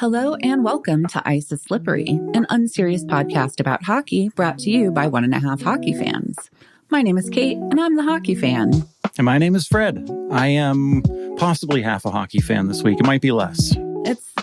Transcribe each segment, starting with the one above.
Hello and welcome to Ice is Slippery, an unserious podcast about hockey brought to you by 1.5 hockey fans. My name is Kate, and I'm the hockey fan. And my name is Fred. I am possibly half a hockey fan this week. It might be less.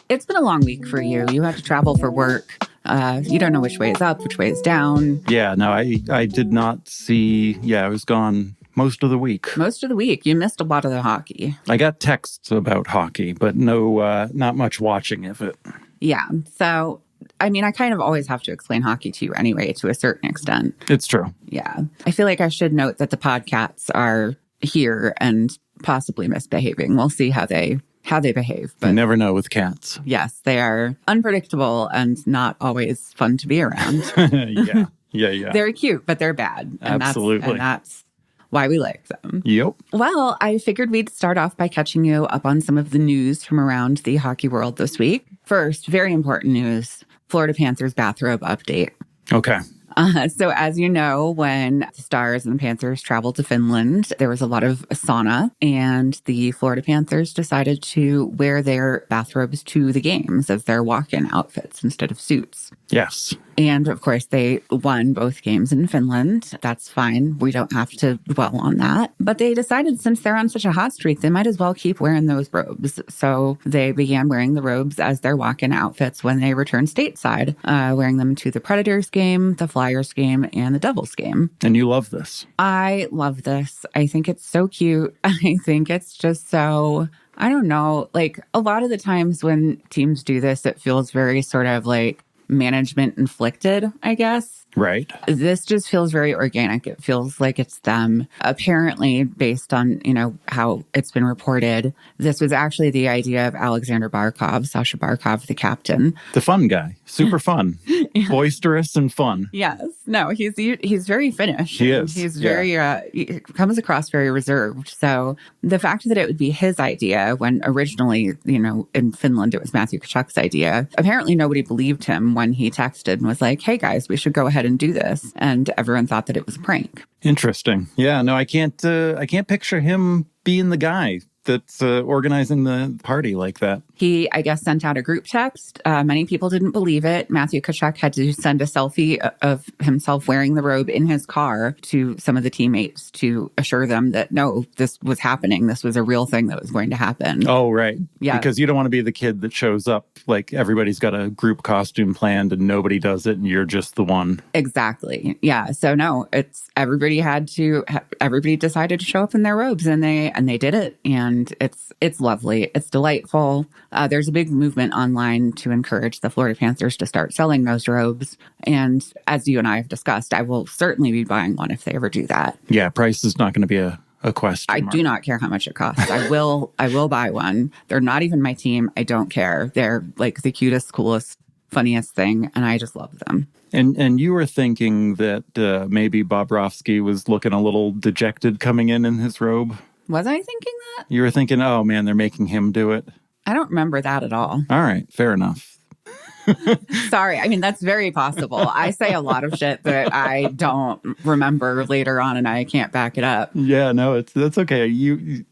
It's been a long week for you. You had to travel for work. You don't know which way is up, which way is down. Yeah, no, I did not see. Yeah, I was gone most of the week. Most of the week. You missed a lot of the hockey. I got texts about hockey, but no, not much watching of it. Yeah. So, I mean, I kind of always have to explain hockey to you anyway, to a certain extent. It's true. Yeah. I feel like I should note that the podcasts are here and possibly misbehaving. We'll see how they behave. But you never know with cats. Yes, they are unpredictable and not always fun to be around. Yeah. They're cute, but they're bad. Absolutely. And that's why we like them. Yep. Well, I figured we'd start off by catching you up on some of the news from around the hockey world this week. First, very important news, Florida Panthers bathrobe update. Okay. So as you know, when the Stars and the Panthers traveled to Finland, there was a lot of sauna, and the Florida Panthers decided to wear their bathrobes to the games as their walk-in outfits instead of suits. Yes. And of course, they won both games in Finland. That's fine. We don't have to dwell on that. But they decided since they're on such a hot streak, they might as well keep wearing those robes. So they began wearing the robes as their walk-in outfits when they returned stateside, wearing them to the Predators game, the Flyers game, and the Devils game. And you love this. I love this. I think it's so cute. I think it's just so... I don't know. Like, a lot of the times when teams do this, it feels very sort of like management inflicted, I guess. Right. This just feels very organic. It feels like it's them. Apparently, based on, how it's been reported, this was actually the idea of Alexander Barkov, Sasha Barkov, the captain. The fun guy. Super fun. Yeah. Boisterous and fun. Yes. No, he's very Finnish. He is. He's very, he comes across very reserved. So the fact that it would be his idea when originally, in Finland, it was Matthew Tkachuk's idea. Apparently, nobody believed him when he texted and was like, hey, guys, we should go ahead and do this. And everyone thought that it was a prank. Interesting. Yeah, no, I can't picture him being the guy that's organizing the party like that. He, I guess, sent out a group text. Many people didn't believe it. Matthew Tkachuk had to send a selfie of himself wearing the robe in his car to some of the teammates to assure them that, no, this was happening. This was a real thing that was going to happen. Oh, right. Yeah. Because you don't want to be the kid that shows up like everybody's got a group costume planned and nobody does it and you're just the one. Exactly. Yeah. So, no, everybody decided to show up in their robes and they did it. And it's lovely. It's delightful. There's a big movement online to encourage the Florida Panthers to start selling those robes. And as you and I have discussed, I will certainly be buying one if they ever do that. Yeah, price is not going to be a question I mark. do not care how much it costs. I will buy one. They're not even my team. I don't care. They're like the cutest, coolest, funniest thing. And I just love them. And you were thinking that maybe Bobrovsky was looking a little dejected coming in his robe? Was I thinking that? You were thinking, oh man, they're making him do it? I don't remember that at all. All right, fair enough. Sorry. I mean, that's very possible. I say a lot of shit that I don't remember later on and I can't back it up. Yeah, no, that's okay.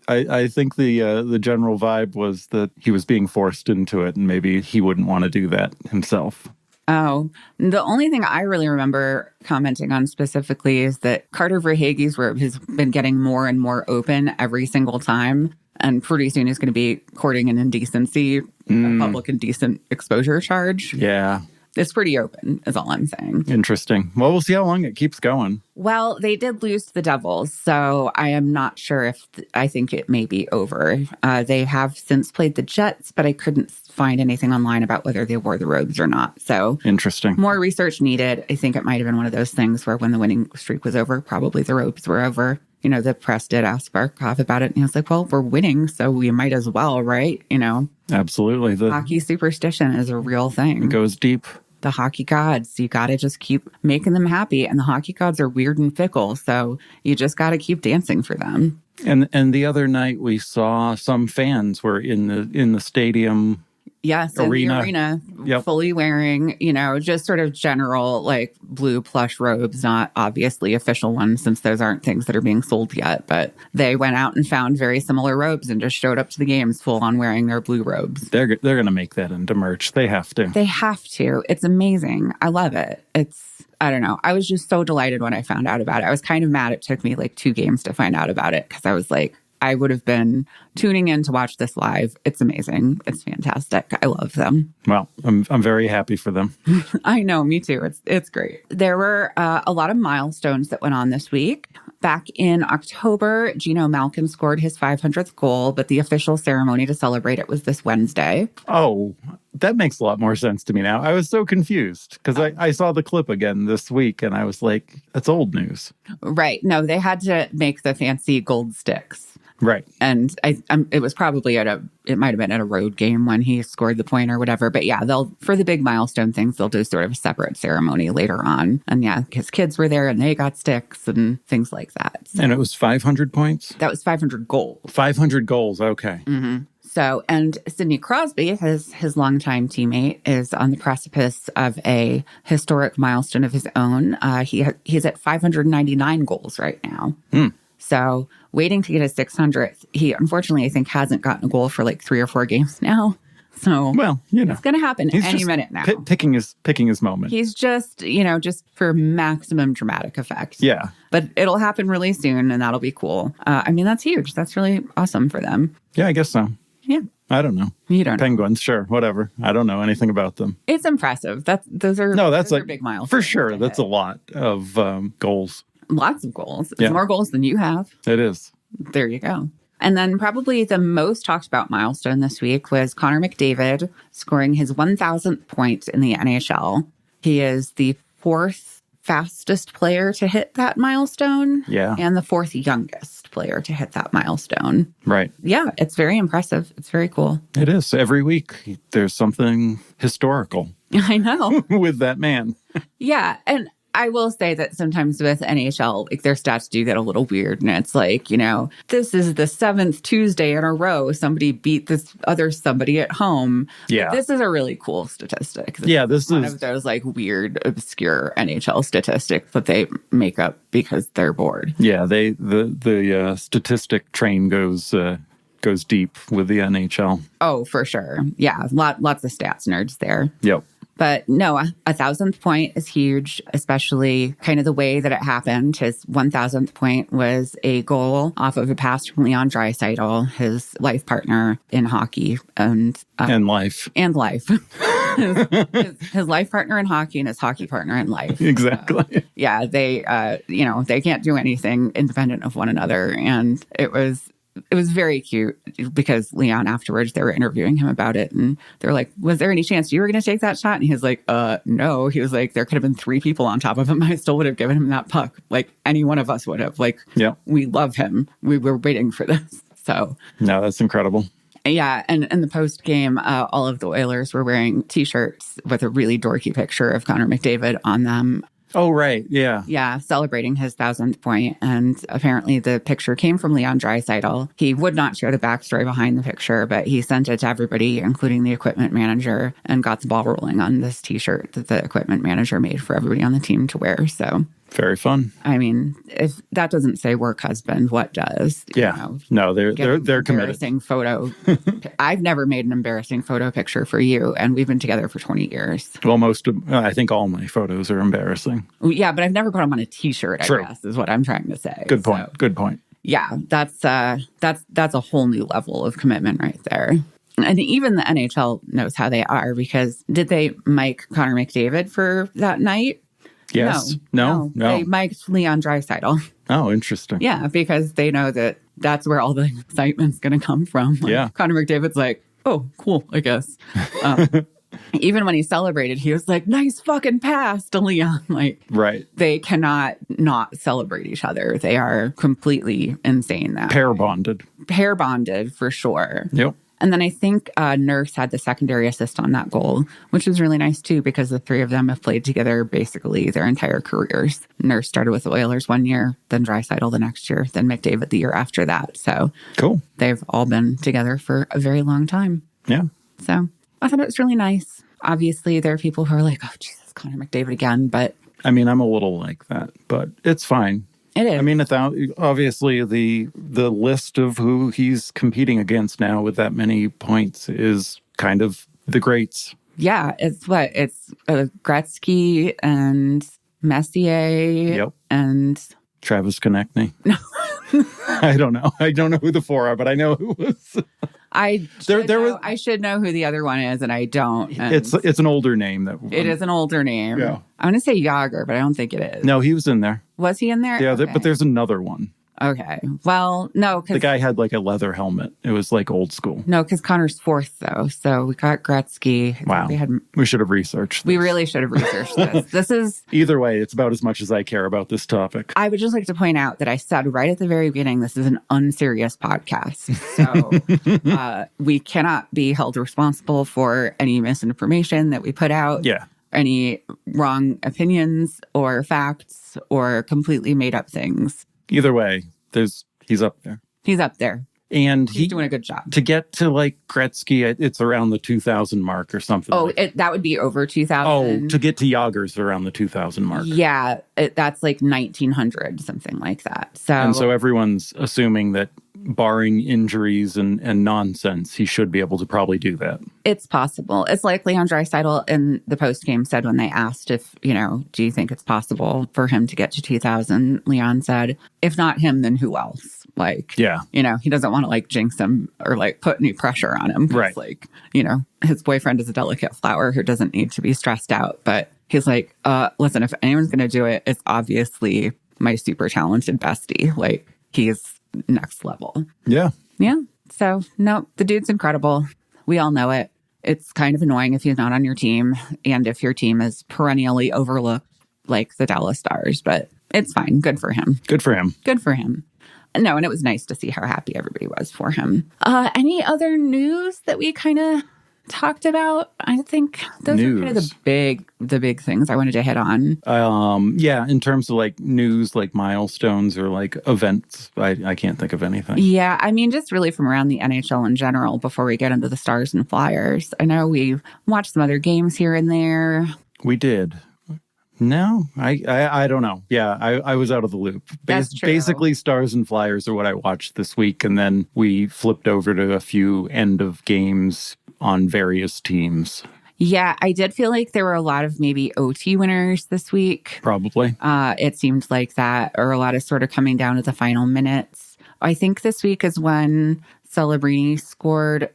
I think the general vibe was that he was being forced into it and maybe he wouldn't want to do that himself. Oh, the only thing I really remember commenting on specifically is that Carter Verhaeghe's robe has been getting more and more open every single time. And pretty soon he's going to be courting an indecency, a public indecent exposure charge. Yeah. It's pretty open, is all I'm saying. Interesting. Well, we'll see how long it keeps going. Well, they did lose to the Devils, so I am not sure if I think it may be over. They have since played the Jets, but I couldn't find anything online about whether they wore the robes or not. So interesting. More research needed. I think it might have been one of those things where when the winning streak was over, probably the robes were over. The press did ask Barkov about it, and he was like, well, we're winning, so we might as well, right? Absolutely. The hockey superstition is a real thing. It goes deep. The hockey gods, you got to just keep making them happy. And the hockey gods are weird and fickle, so you just got to keep dancing for them. And the other night we saw some fans were in the stadium Yes, in the arena, Yep. fully wearing, just sort of general, like, blue plush robes, not obviously official ones, since those aren't things that are being sold yet. But they went out and found very similar robes and just showed up to the games full on wearing their blue robes. They're going to make that into merch. They have to. They have to. It's amazing. I love it. I don't know. I was just so delighted when I found out about it. I was kind of mad it took me like 2 games to find out about it, because I was like, I would have been tuning in to watch this live. It's amazing. It's fantastic. I love them. Well, I'm very happy for them. I know, me too. It's great. There were a lot of milestones that went on this week. Back in October, Geno Malkin scored his 500th goal, but the official ceremony to celebrate it was this Wednesday. Oh, that makes a lot more sense to me now. I was so confused because I saw the clip again this week and I was like, that's old news. Right. No, they had to make the fancy gold sticks. Right. And it was probably it might have been at a road game when he scored the point or whatever. But yeah, for the big milestone things, they'll do sort of a separate ceremony later on. And yeah, his kids were there and they got sticks and things like that. So, and it was 500 points? That was 500 goals. 500 goals. Okay. Mm-hmm. So, and Sidney Crosby, his longtime teammate, is on the precipice of a historic milestone of his own. He's at 599 goals right now. So waiting to get his 600th. He, unfortunately, I think hasn't gotten a goal for like 3 or 4 games now. So well, it's going to happen any minute now. Picking his moment. He's just, just for maximum dramatic effect. Yeah. But it'll happen really soon and that'll be cool. I mean, that's huge. That's really awesome for them. Yeah, I guess so. Yeah. I don't know. You don't know. Penguins, sure, whatever. I don't know anything about them. It's impressive. Those are big milestones. For sure. That's a lot of goals. Lots of goals. It's more goals than you have. It is. There you go. And then probably the most talked about milestone this week was Connor McDavid scoring his 1,000th point in the NHL. He is the 4th fastest player to hit that milestone. Yeah. And the 4th youngest player to hit that milestone. Right. Yeah, it's very impressive. It's very cool. It is. Every week there's something historical. I know. with that man. Yeah. And I will say that sometimes with NHL, like, their stats do get a little weird. And it's like, this is the 7th Tuesday in a row somebody beat this other somebody at home. Yeah. But this is a really cool statistic. This is one of those like weird, obscure NHL statistics that they make up because they're bored. Yeah, the statistic train goes deep with the NHL. Oh, for sure. Yeah, lots of stats nerds there. Yep. But no, 1,000th point is huge, especially kind of the way that it happened. His 1,000th point was a goal off of a pass from Leon Draisaitl, his life partner in hockey and life. And life. his life partner in hockey and his hockey partner in life. Exactly. Yeah, they they can't do anything independent of one another, and it was very cute because Leon, afterwards, they were interviewing him about it. And they're like, was there any chance you were going to take that shot? And he was like, no. He was like, there could have been 3 people on top of him. I still would have given him that puck. Like, any one of us would have. Like, we love him. We were waiting for this. So. No, that's incredible. Yeah. And in the post game, all of the Oilers were wearing T-shirts with a really dorky picture of Connor McDavid on them. Oh, right. Yeah. Yeah, celebrating his 1,000th point. And apparently the picture came from Leon Draisaitl. He would not share the backstory behind the picture, but he sent it to everybody, including the equipment manager, and got the ball rolling on this T-shirt that the equipment manager made for everybody on the team to wear. So very fun. I mean, if that doesn't say work husband, what does? Yeah. No, they're committed. Embarrassing photo. I've never made an embarrassing photo picture for you, and we've been together for 20 years. Well, I think all my photos are embarrassing. Yeah, but I've never put them on a T-shirt, True. I guess, is what I'm trying to say. Good point. So, good point. Yeah, that's a whole new level of commitment right there. And even the NHL knows how they are, because did they mic Connor McDavid for that night? Yes. No. They mic'd Leon Draisaitl. Oh, interesting. Yeah, because they know that that's where all the excitement's going to come from. Like, yeah. Connor McDavid's like, oh, cool, I guess. Even when he celebrated, he was like, nice fucking pass to Leon. Like, right. They cannot not celebrate each other. They are completely insane. That Pair bonded. Pair bonded, for sure. Yep. And then I think Nurse had the secondary assist on that goal, which was really nice, too, because the 3 of them have played together basically their entire careers. Nurse started with the Oilers 1 year, then Draisaitl the next year, then McDavid the year after that. So cool. They've all been together for a very long time. Yeah. So I thought it was really nice. Obviously, there are people who are like, oh, Jesus, Connor McDavid again. But I mean, I'm a little like that, but it's fine. it is. I mean, obviously the list of who he's competing against now with that many points is kind of the greats. Yeah, it's what? It's Gretzky and Messier and Travis Konechny. I don't know. I don't know who the four are, but I know who was. I should know who the other one is, and I don't. And it's an older name. It is an older name. Yeah. I'm going to say Yager, but I don't think it is. No, he was in there. Was he in there? Yeah, okay. but there's another one. Okay. Well, no. The guy had like a leather helmet. It was like old school. No, because Connor's fourth, though. So we got Gretzky. Wow. We should have researched this. We really should have researched this. This is... Either way, it's about as much as I care about this topic. I would just like to point out that I said right at the very beginning, this is an unserious podcast. So we cannot be held responsible for any misinformation that we put out. Yeah. Any wrong opinions or facts or completely made up things. Either way, he's up there. He's up there. And he's doing a good job. To get to like Gretzky, it's around the 2000 mark or something. Oh, that would be over 2000. Oh, to get to Yager's around the 2000 mark. Yeah, that's like 1900, something like that. So everyone's assuming that barring injuries and nonsense, he should be able to probably do that. It's possible. It's like Leon Draisaitl in the post-game said when they asked if, do you think it's possible for him to get to 2000? Leon said, if not him, then who else? Like, yeah, he doesn't want to like jinx him or like put any pressure on him. Right. Like, his boyfriend is a delicate flower who doesn't need to be stressed out. But he's like, listen, if anyone's going to do it, it's obviously my super talented bestie. Like, he's next level. Yeah. Yeah. So, no, the dude's incredible. We all know it. It's kind of annoying if he's not on your team and if your team is perennially overlooked like the Dallas Stars, but it's fine. Good for him. Good for him. Good for him. No, and it was nice to see how happy everybody was for him. Any other news that we kind of talked about? I think those are kind of the big things I wanted to hit on. Yeah, in terms of like news, like milestones or like events, I can't think of anything. Yeah, I mean, just really from around the NHL in general before we get into the Stars and Flyers. I know we watched some other games here and there. We did. No, I don't know. Yeah, I was out of the loop. That's true. Basically, Stars and Flyers are what I watched this week, and then we flipped over to a few end of games on various teams. Yeah, I did feel like there were a lot of maybe OT winners this week. Probably. It seemed like that, or a lot of sort of coming down to the final minutes. I think this week is when Celebrini scored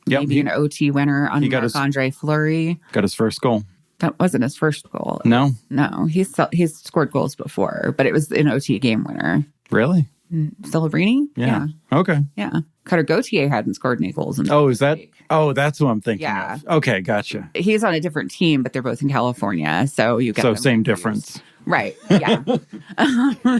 maybe an OT winner on Marc-Andre Fleury. Got his first goal. That wasn't his first goal. No? No, he's scored goals before, but it was an OT game winner. Really? Celebrini? Yeah. Okay. Yeah. Cutter Gauthier hadn't scored any goals. That's who I'm thinking of. Okay, gotcha. He's on a different team, but they're both in California, so you get them same confused. Difference. Right. Yeah.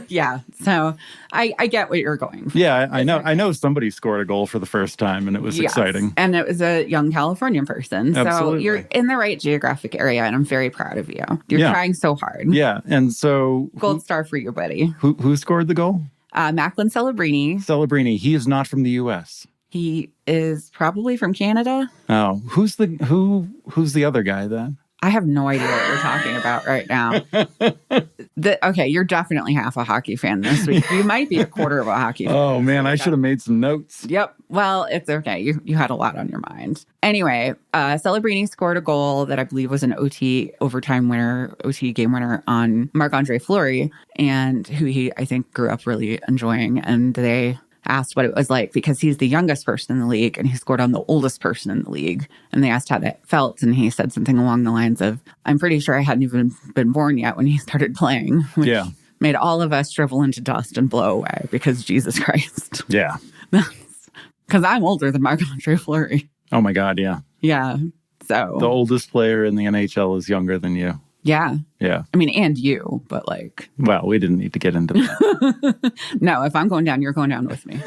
Yeah. So I get what you're going for. Yeah, I know. I know somebody scored a goal for the first time, and it was exciting. And it was a young Californian person. Absolutely. So you're in the right geographic area, and I'm very proud of you. You're trying so hard. Yeah. And so gold star for you, buddy. Who scored the goal? Macklin Celebrini. Celebrini. He is not from the U.S. He is probably from Canada. Oh, who's the other guy then? I have no idea what you're talking about right now. Okay, you're definitely half a hockey fan this week. You might be a quarter of a hockey fan. Oh, man, I should have made some notes. Yep. Well, it's okay. You had a lot on your mind. Anyway, Celebrini scored a goal that I believe was an OT overtime winner, OT game winner on Marc-Andre Fleury, and who he, I think, grew up really enjoying. And they asked what it was like because he's the youngest person in the league and he scored on the oldest person in the league. And they asked how that felt. And he said something along the lines of, I'm pretty sure I hadn't even been born yet when he started playing. Which made all of us shrivel into dust and blow away because Jesus Christ. Yeah. Because I'm older than Marc-Andre Fleury. Oh my God, yeah. Yeah. So the oldest player in the NHL is younger than you. Yeah. Yeah. I mean, and you, but like. Well, we didn't need to get into that. No, if I'm going down, you're going down with me.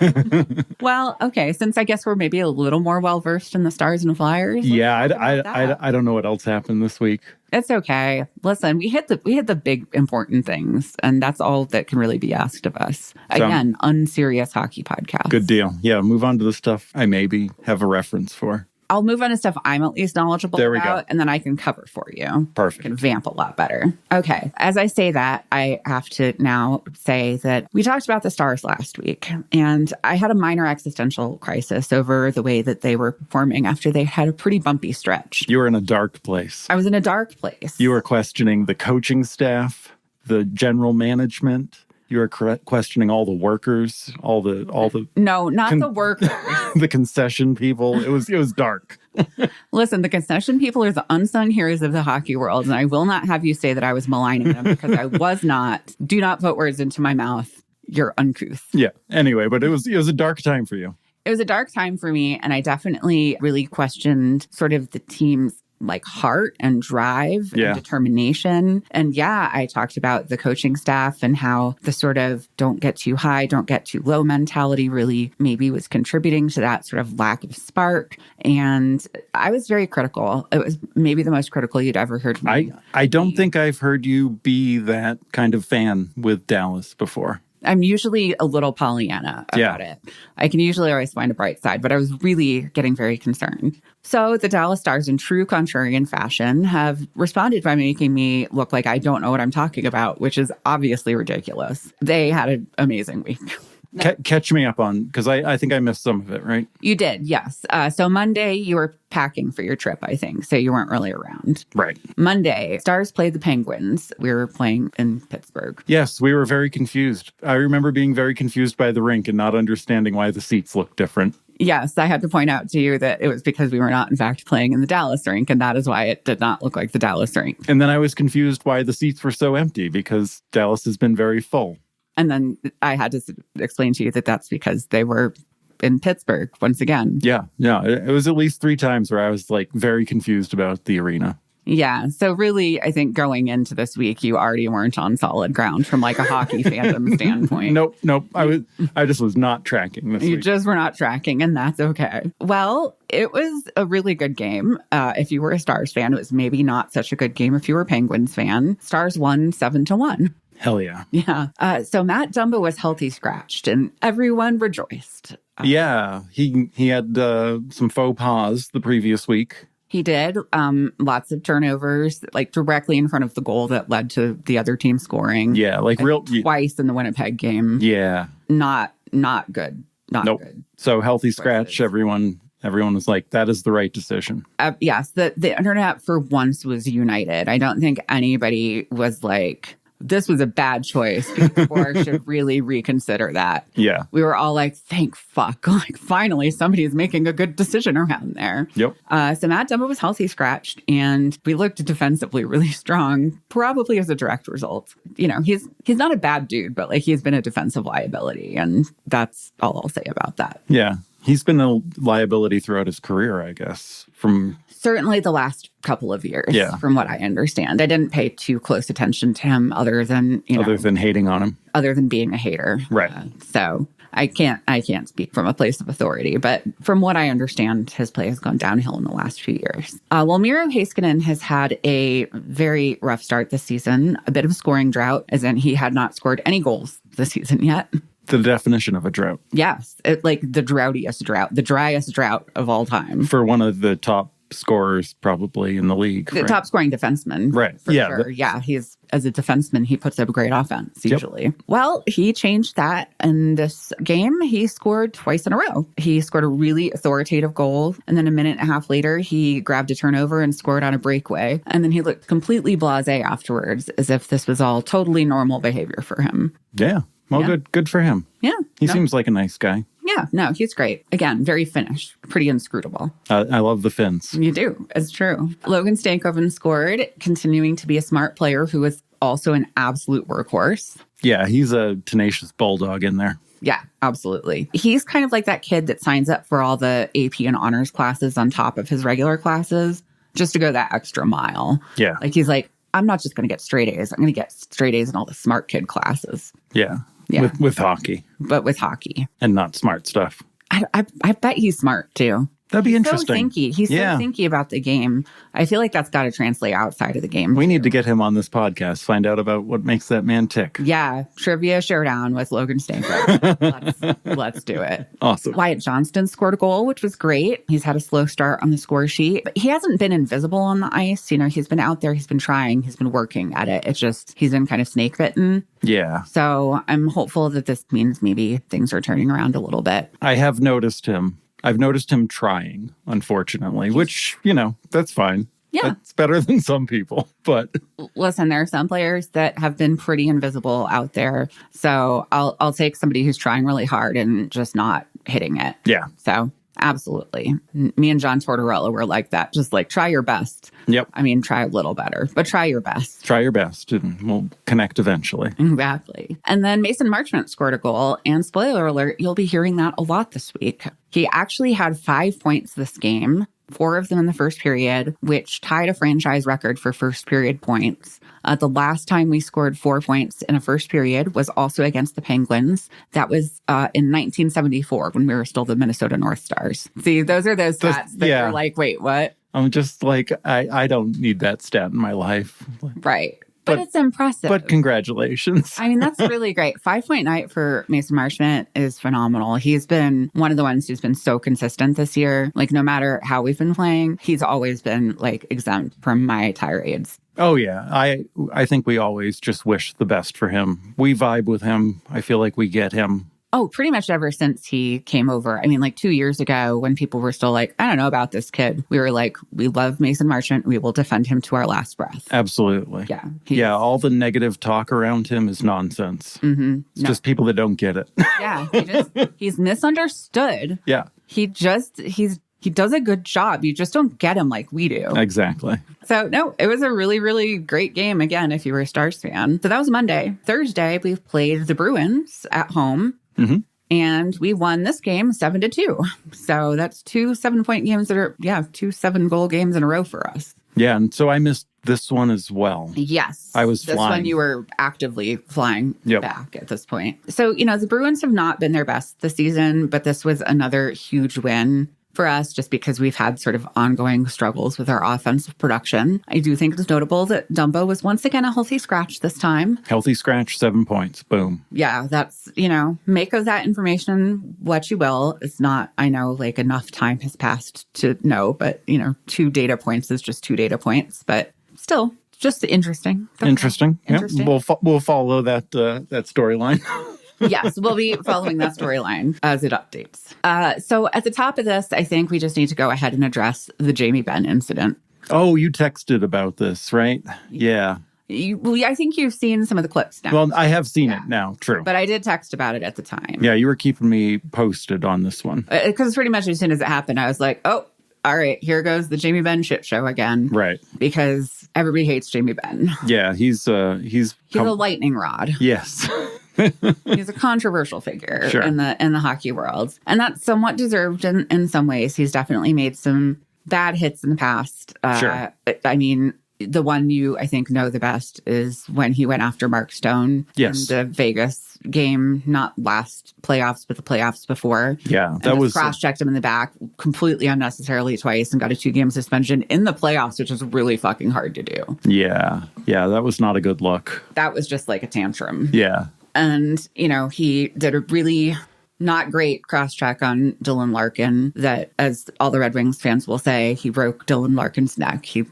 Well, okay. Since I guess we're maybe a little more well-versed in the Stars and Flyers. Yeah, I don't know what else happened this week. It's okay. Listen, we hit the big important things, and that's all that can really be asked of us. Again, unserious hockey podcast. Good deal. Yeah, move on to the stuff I maybe have a reference for. I'll move on to stuff I'm at least knowledgeable There we about, go. and then I can cover for you. Perfect. I can vamp a lot better. Okay. As I say that, I have to now say that we talked about the Stars last week, and I had a minor existential crisis over the way that they were performing after they had a pretty bumpy stretch. You were in a dark place. I was in a dark place. You were questioning the coaching staff, the general management. You were questioning all the workers, all the No, not the workers. the concession people. It was dark. Listen, the concession people are the unsung heroes of the hockey world, and I will not have you say that I was maligning them because I was not. Do not put words into my mouth. You're uncouth. Yeah. Anyway, but it was a dark time for you. It was a dark time for me, and I definitely really questioned sort of the team's like heart and drive and determination. And I talked about the coaching staff and how the sort of don't get too high, don't get too low mentality really maybe was contributing to that sort of lack of spark. And I was very critical. It was maybe the most critical you'd ever heard me. I don't think I've heard you be that kind of fan with Dallas before. I'm usually a little Pollyanna about it. I can usually always find a bright side, but I was really getting very concerned. So the Dallas Stars, in true contrarian fashion, have responded by making me look like I don't know what I'm talking about, which is obviously ridiculous. They had an amazing week. Catch me up on, because I think I missed some of it, right? You did, yes. So Monday, you were packing for your trip, I think, so you weren't really around. Right. Monday, Stars played the Penguins. We were playing in Pittsburgh. Yes, we were very confused. I remember being very confused by the rink and not understanding why the seats looked different. Yes, I had to point out to you that it was because we were not, in fact, playing in the Dallas rink, and that is why it did not look like the Dallas rink. And then I was confused why the seats were so empty, because Dallas has been very full. And then I had to explain to you that that's because they were in Pittsburgh once again. Yeah. It was at least 3 times where I was like very confused about the arena. Yeah. So really, I think going into this week, you already weren't on solid ground from like a hockey fandom standpoint. Nope. I just was not tracking this week. You just were not tracking, and that's okay. Well, it was a really good game. If you were a Stars fan, it was maybe not such a good game if you were a Penguins fan. Stars won 7-1. Hell yeah. Yeah. So Matt Dumba was healthy scratched, and everyone rejoiced. Yeah. He had some faux pas the previous week. He did. Lots of turnovers, like directly in front of the goal that led to the other team scoring. Yeah, like twice in the Winnipeg game. Yeah. Not good. Not good. So healthy scratch, everyone was like, that is the right decision. Yes. The internet for once was united. I don't think anybody was like, this was a bad choice. People should really reconsider that. Yeah. We were all like, thank fuck. Like, finally, somebody is making a good decision around there. Yep. So Matt Dumba was healthy scratched, and we looked defensively really strong, probably as a direct result. You know, he's not a bad dude, but like he's been a defensive liability, and that's all I'll say about that. Yeah. He's been a liability throughout his career, I guess, from... Certainly the last couple of years, from what I understand. I didn't pay too close attention to him other than, other than hating on him. Other than being a hater. Right. So I can't speak from a place of authority, but from what I understand, his play has gone downhill in the last few years. Well, Miro Heiskanen has had a very rough start this season, a bit of a scoring drought, as in he had not scored any goals this season yet. The definition of a drought. Yes. Like the droutiest drought, the driest drought of all time. For one of the top scorers probably in the league. The top scoring defenseman. Right. For sure. He's, as a defenseman, he puts up a great offense usually. Yep. Well, he changed that in this game. He scored twice in a row. He scored a really authoritative goal, and then a minute and a half later, he grabbed a turnover and scored on a breakaway. And then he looked completely blasé afterwards, as if this was all totally normal behavior for him. Yeah. Well, good for him. Yeah. He seems like a nice guy. Yeah, no, he's great. Again, very Finnish, pretty inscrutable. I love the Finns. You do. It's true. Logan Stankoven scored, continuing to be a smart player who is also an absolute workhorse. Yeah, he's a tenacious bulldog in there. Yeah, absolutely. He's kind of like that kid that signs up for all the AP and honors classes on top of his regular classes just to go that extra mile. Yeah. Like he's like, I'm not just going to get straight A's. I'm going to get straight A's in all the smart kid classes. Yeah. With hockey. But with hockey. And not smart stuff. I bet he's smart too. That'd be So interesting. thinky. He's so Yeah. thinky about the game. I feel like that's got to translate outside of the game. We need to get him on this podcast, find out about what makes that man tick. Yeah, trivia showdown with Logan Stanko. Let's do it. Awesome. Wyatt Johnston scored a goal, which was great. He's had a slow start on the score sheet, but he hasn't been invisible on the ice. You know, he's been out there, he's been trying, he's been working at it. It's just he's been kind of snake bitten. Yeah. So I'm hopeful that this means maybe things are turning around a little bit. I have noticed him. I've noticed him trying, unfortunately, which, you know, that's fine. Yeah. It's better than some people, but Listen, there are some players that have been pretty invisible out there. So I'll take somebody who's trying really hard and just not hitting it. yeah. So absolutely. Me and John Tortorella were like that. Just like try your best. Yep. I mean, try a little better, but try your best. Try your best and we'll connect eventually. Exactly. And then Mason Marchment scored a goal. And spoiler alert, you'll be hearing that a lot this week. He actually had 5 points this game, 4 of them in the first period, which tied a franchise record for first period points. The last time we scored 4 points in a first period was also against the Penguins. That was in 1974 when we were still the Minnesota North Stars. See, those are those stats that yeah. you're like, wait, what? I'm just like, I don't need that stat in my life. Right. But it's impressive. But congratulations. I mean, that's really great. 5-point night for Mason Marchment is phenomenal. He's been one of the ones who's been so consistent this year. Like, no matter how we've been playing, he's always been, like, exempt from my tirades. Oh, yeah. I think we always just wish the best for him. We vibe with him. I feel like we get him. Oh, pretty much ever since he came over. I mean, like 2 years ago when people were still like, I don't know about this kid. We were like, we love Mason Marchment. We will defend him to our last breath. Absolutely. Yeah. Yeah. All the negative talk around him is nonsense. Mm-hmm. It's just people that don't get it. Yeah. He's misunderstood. Yeah. He does a good job. You just don't get him like we do. Exactly. So, no, it was a really, really great game, again, if you were a Stars fan. So that was Monday. Thursday, we played the Bruins at home. Mm-hmm. And we won this game 7-2. So that's 2 7-point games that are, 2 7-goal games in a row for us. Yeah. And so I missed this one as well. Yes. I was this flying. one you were actively flying Yep. back at this point. So, the Bruins have not been their best this season, but this was another huge win for us just because we've had sort of ongoing struggles with our offensive production. I do think it's notable that Dumbo was once again a healthy scratch this time. Healthy scratch, 7 points. Boom. Yeah, that's, make of that information what you will. It's not, I know, like enough time has passed to know, but, 2 data points is just 2 data points. But still, just interesting. That's Interesting. all. Yep. We'll follow that storyline. Yes, we'll be following that storyline as it updates. So at the top of this, I think we just need to go ahead and address the Jamie Benn incident. Oh, you texted about this, right? Yeah. I think you've seen some of the clips now. Well, I have seen it now. True. But I did text about it at the time. Yeah, you were keeping me posted on this one. Because pretty much as soon as it happened, I was like, oh, all right, here goes the Jamie Benn shit show again. Right. Because everybody hates Jamie Benn. Yeah, he's a lightning rod. Yes. He's a controversial figure Sure. in the hockey world. And that's somewhat deserved in some ways. He's definitely made some bad hits in the past. Sure. I mean, the one you, I think, know the best is when he went after Mark Stone Yes. in the Vegas game, not last playoffs, but the playoffs before. Yeah, And that was cross-checked him in the back completely unnecessarily twice and got a 2-game suspension in the playoffs, which is really fucking hard to do. Yeah, that was not a good look. That was just like a tantrum. Yeah. And, he did a really not great cross-check on Dylan Larkin that, as all the Red Wings fans will say, he broke Dylan Larkin's neck. He,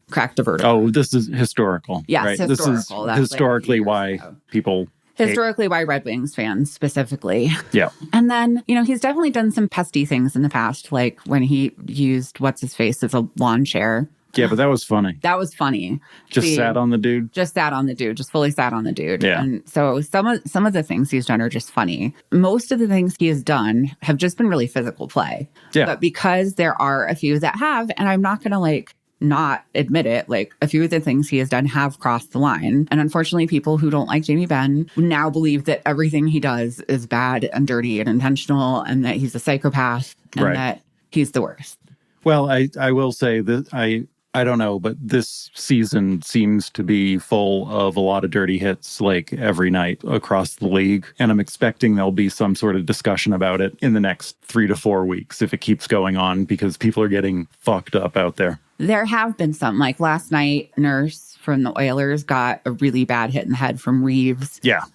cracked a vertebra. Oh, this is historical. Yes, right? historical. This is That's historically like why people Historically, why Red Wings fans specifically. Yeah. And then, he's definitely done some pesty things in the past, like when he used what's-his-face as a lawn chair. Yeah, but that was funny. That was funny. Just sat on the dude. Just sat on the dude. Just fully sat on the dude. Yeah. And so some of the things he's done are just funny. Most of the things he has done have just been really physical play. Yeah. But because there are a few that have, and I'm not going to not admit it, a few of the things he has done have crossed the line. And unfortunately, people who don't like Jamie Benn now believe that everything he does is bad and dirty and intentional and that he's a psychopath and Right. that he's the worst. Well, I will say that I don't know, but this season seems to be full of a lot of dirty hits like every night across the league. And I'm expecting there'll be some sort of discussion about it in the next 3 to 4 weeks if it keeps going on, because people are getting fucked up out there. There have been some, like last night, Nurse from the Oilers got a really bad hit in the head from Reeves. Yeah.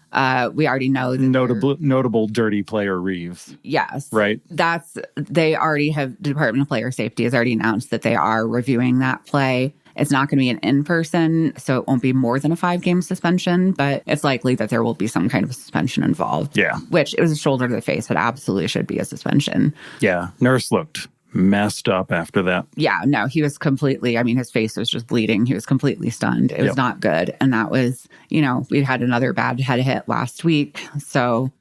We already know that notable dirty player Reeves. Yes. Right. They already have, the Department of Player Safety has already announced that they are reviewing that play. It's not going to be an in-person, so it won't be more than a 5-game suspension, but it's likely that there will be some kind of suspension involved. Yeah. Which, it was a shoulder to the face. It absolutely should be a suspension. Yeah. Nurse looked messed up after that. Yeah, no, he was completely, I mean, his face was just bleeding. He was completely stunned. It was not good. And that was, we had another bad head hit last week. So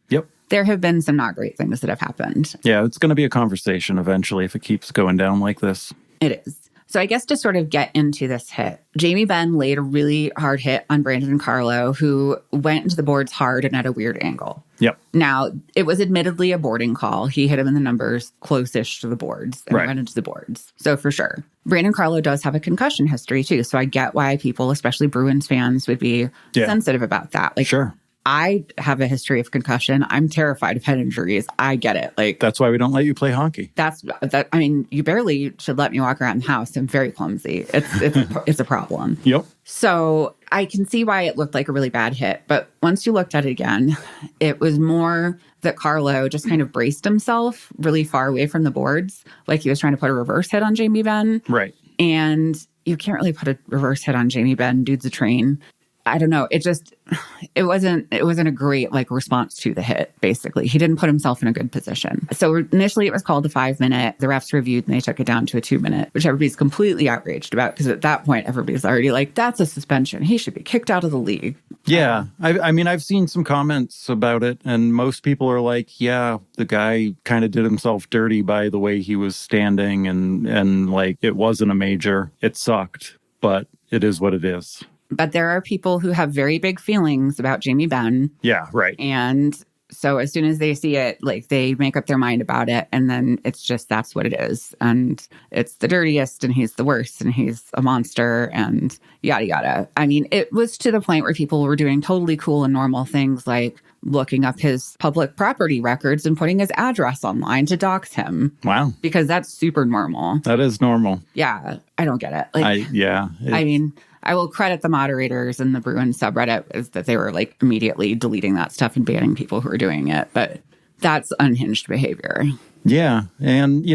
there have been some not great things that have happened. Yeah, it's going to be a conversation eventually if it keeps going down like this. It is. So I guess to sort of get into this hit, Jamie Benn laid a really hard hit on Brandon Carlo, who went into the boards hard and at a weird angle. Yep. Now, it was admittedly a boarding call. He hit him in the numbers close-ish to the boards and went into the boards. So for sure. Brandon Carlo does have a concussion history too. So I get why people, especially Bruins fans, would be sensitive about that. Like, sure. I have a history of concussion. I'm terrified of head injuries. I get it. Like, that's why we don't let you play hockey. I mean, you barely should let me walk around the house. I'm very clumsy. It's a problem. Yep. So I can see why it looked like a really bad hit. But once you looked at it again, it was more that Carlo just kind of braced himself really far away from the boards, like he was trying to put a reverse hit on Jamie Benn. Right. And you can't really put a reverse hit on Jamie Benn. Dude's a train. I don't know. It wasn't a great response to the hit, basically. He didn't put himself in a good position. So initially it was called a 5-minute. The refs reviewed and they took it down to a 2-minute, which everybody's completely outraged about, because at that point everybody's already like, that's a suspension. He should be kicked out of the league. Yeah. I mean, I've seen some comments about it, and most people are like, yeah, the guy kind of did himself dirty by the way he was standing, and like, it wasn't a major. It sucked, but it is what it is. But there are people who have very big feelings about Jamie Benn. Yeah, right. And so as soon as they see it, they make up their mind about it. And then it's just, that's what it is. And it's the dirtiest, and he's the worst, and he's a monster, and yada, yada. I mean, it was to the point where people were doing totally cool and normal things, like looking up his public property records and putting his address online to dox him. Wow. Because that's super normal. That is normal. Yeah. I don't get it. I mean, I will credit the moderators in the Bruins subreddit is that they were immediately deleting that stuff and banning people who were doing it. But that's unhinged behavior. Yeah. And,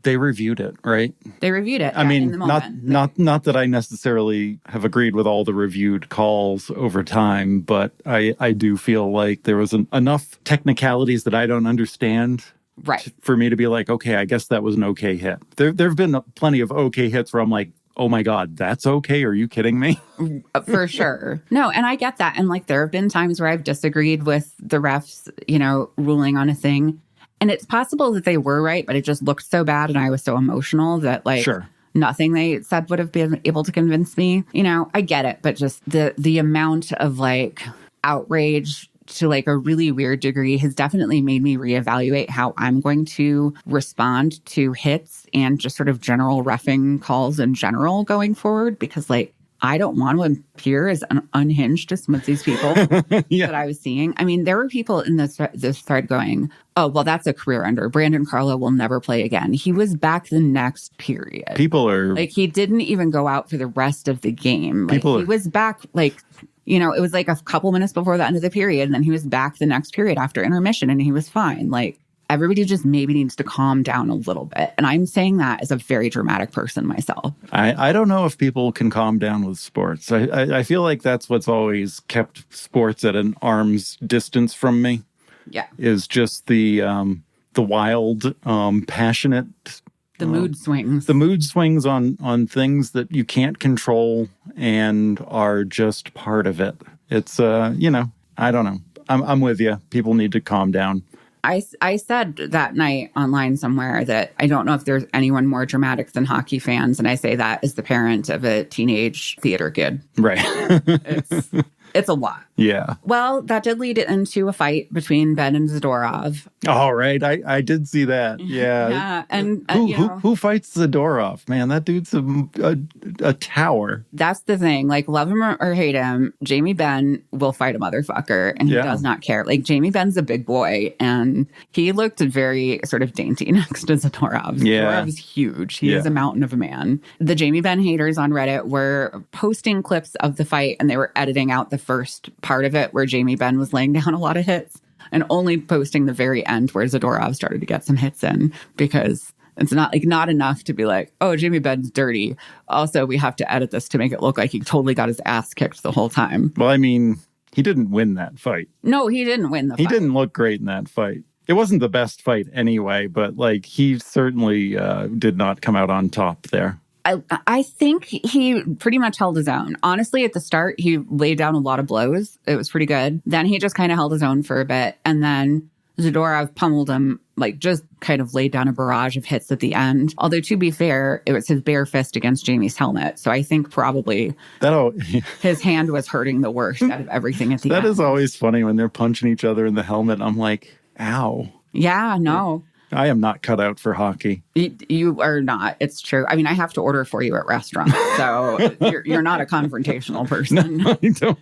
they reviewed it, right? They reviewed it. I mean, not that I necessarily have agreed with all the reviewed calls over time, but I do feel like there was enough technicalities that I don't understand. Right. For me to be like, okay, I guess that was an okay hit. There have been plenty of okay hits where I'm like, oh my God, that's okay? Are you kidding me? For sure. No, and I get that. And there have been times where I've disagreed with the refs, ruling on a thing. And it's possible that they were right, but it just looked so bad and I was so emotional that sure. Nothing they said would have been able to convince me. I get it, but just the amount of outrage to a really weird degree has definitely made me reevaluate how I'm going to respond to hits and just sort of general reffing calls in general going forward, because I don't want to appear as unhinged to some of these people that I was seeing. I mean, there were people in this thread going, oh, well, that's a career ender. Brandon Carlo will never play again. He was back the next period. People are... he didn't even go out for the rest of the game. He was back, it was a couple minutes before the end of the period, and then he was back the next period after intermission, and he was fine. Everybody just maybe needs to calm down a little bit. And I'm saying that as a very dramatic person myself. I don't know if people can calm down with sports. I feel like that's what's always kept sports at an arm's distance from me. Yeah. Is just the wild, passionate... The mood swings. The mood swings on things that you can't control and are just part of it. It's, I don't know. I'm with you. People need to calm down. I said that night online somewhere that I don't know if there's anyone more dramatic than hockey fans. And I say that as the parent of a teenage theater kid. Right. It's a lot. Yeah. Well, that did lead into a fight between Ben and Zadorov. All right. I did see that. Yeah. Yeah. And, Who fights Zadorov? Man, that dude's a tower. that's the thing. Like, love him or hate him, Jamie Benn will fight a motherfucker, and he does not care. Like, Jamie Benn's a big boy, and he looked very sort of dainty next to Zadorov. Yeah. Zadorov's huge. He is a mountain of a man. The Jamie Benn haters on Reddit were posting clips of the fight, and they were editing out the first part of it where Jamie Benn was laying down a lot of hits, and only posting the very end where Zadorov started to get some hits in, because it's not enough to be like, oh, Jamie Benn's dirty. Also, we have to edit this to make it look like he totally got his ass kicked the whole time. Well, I mean, he didn't win that fight. No, he didn't win the fight. He didn't look great in that fight. It wasn't the best fight anyway, but like he certainly did not come out on top there. I think he pretty much held his own. Honestly, at the start, he laid down a lot of blows. It was pretty good. Then he just kind of held his own for a bit. And then Zadorov pummeled him, like just kind of laid down a barrage of hits at the end. Although, to be fair, it was his bare fist against Jamie's helmet. So I think probably his hand was hurting the worst out of everything at the end. That is always funny when they're punching each other in the helmet. I'm like, ow. Yeah, no. I am not cut out for hockey. You are not. It's true. I mean, I have to order for you at restaurants, so you're not a confrontational person. No, I don't.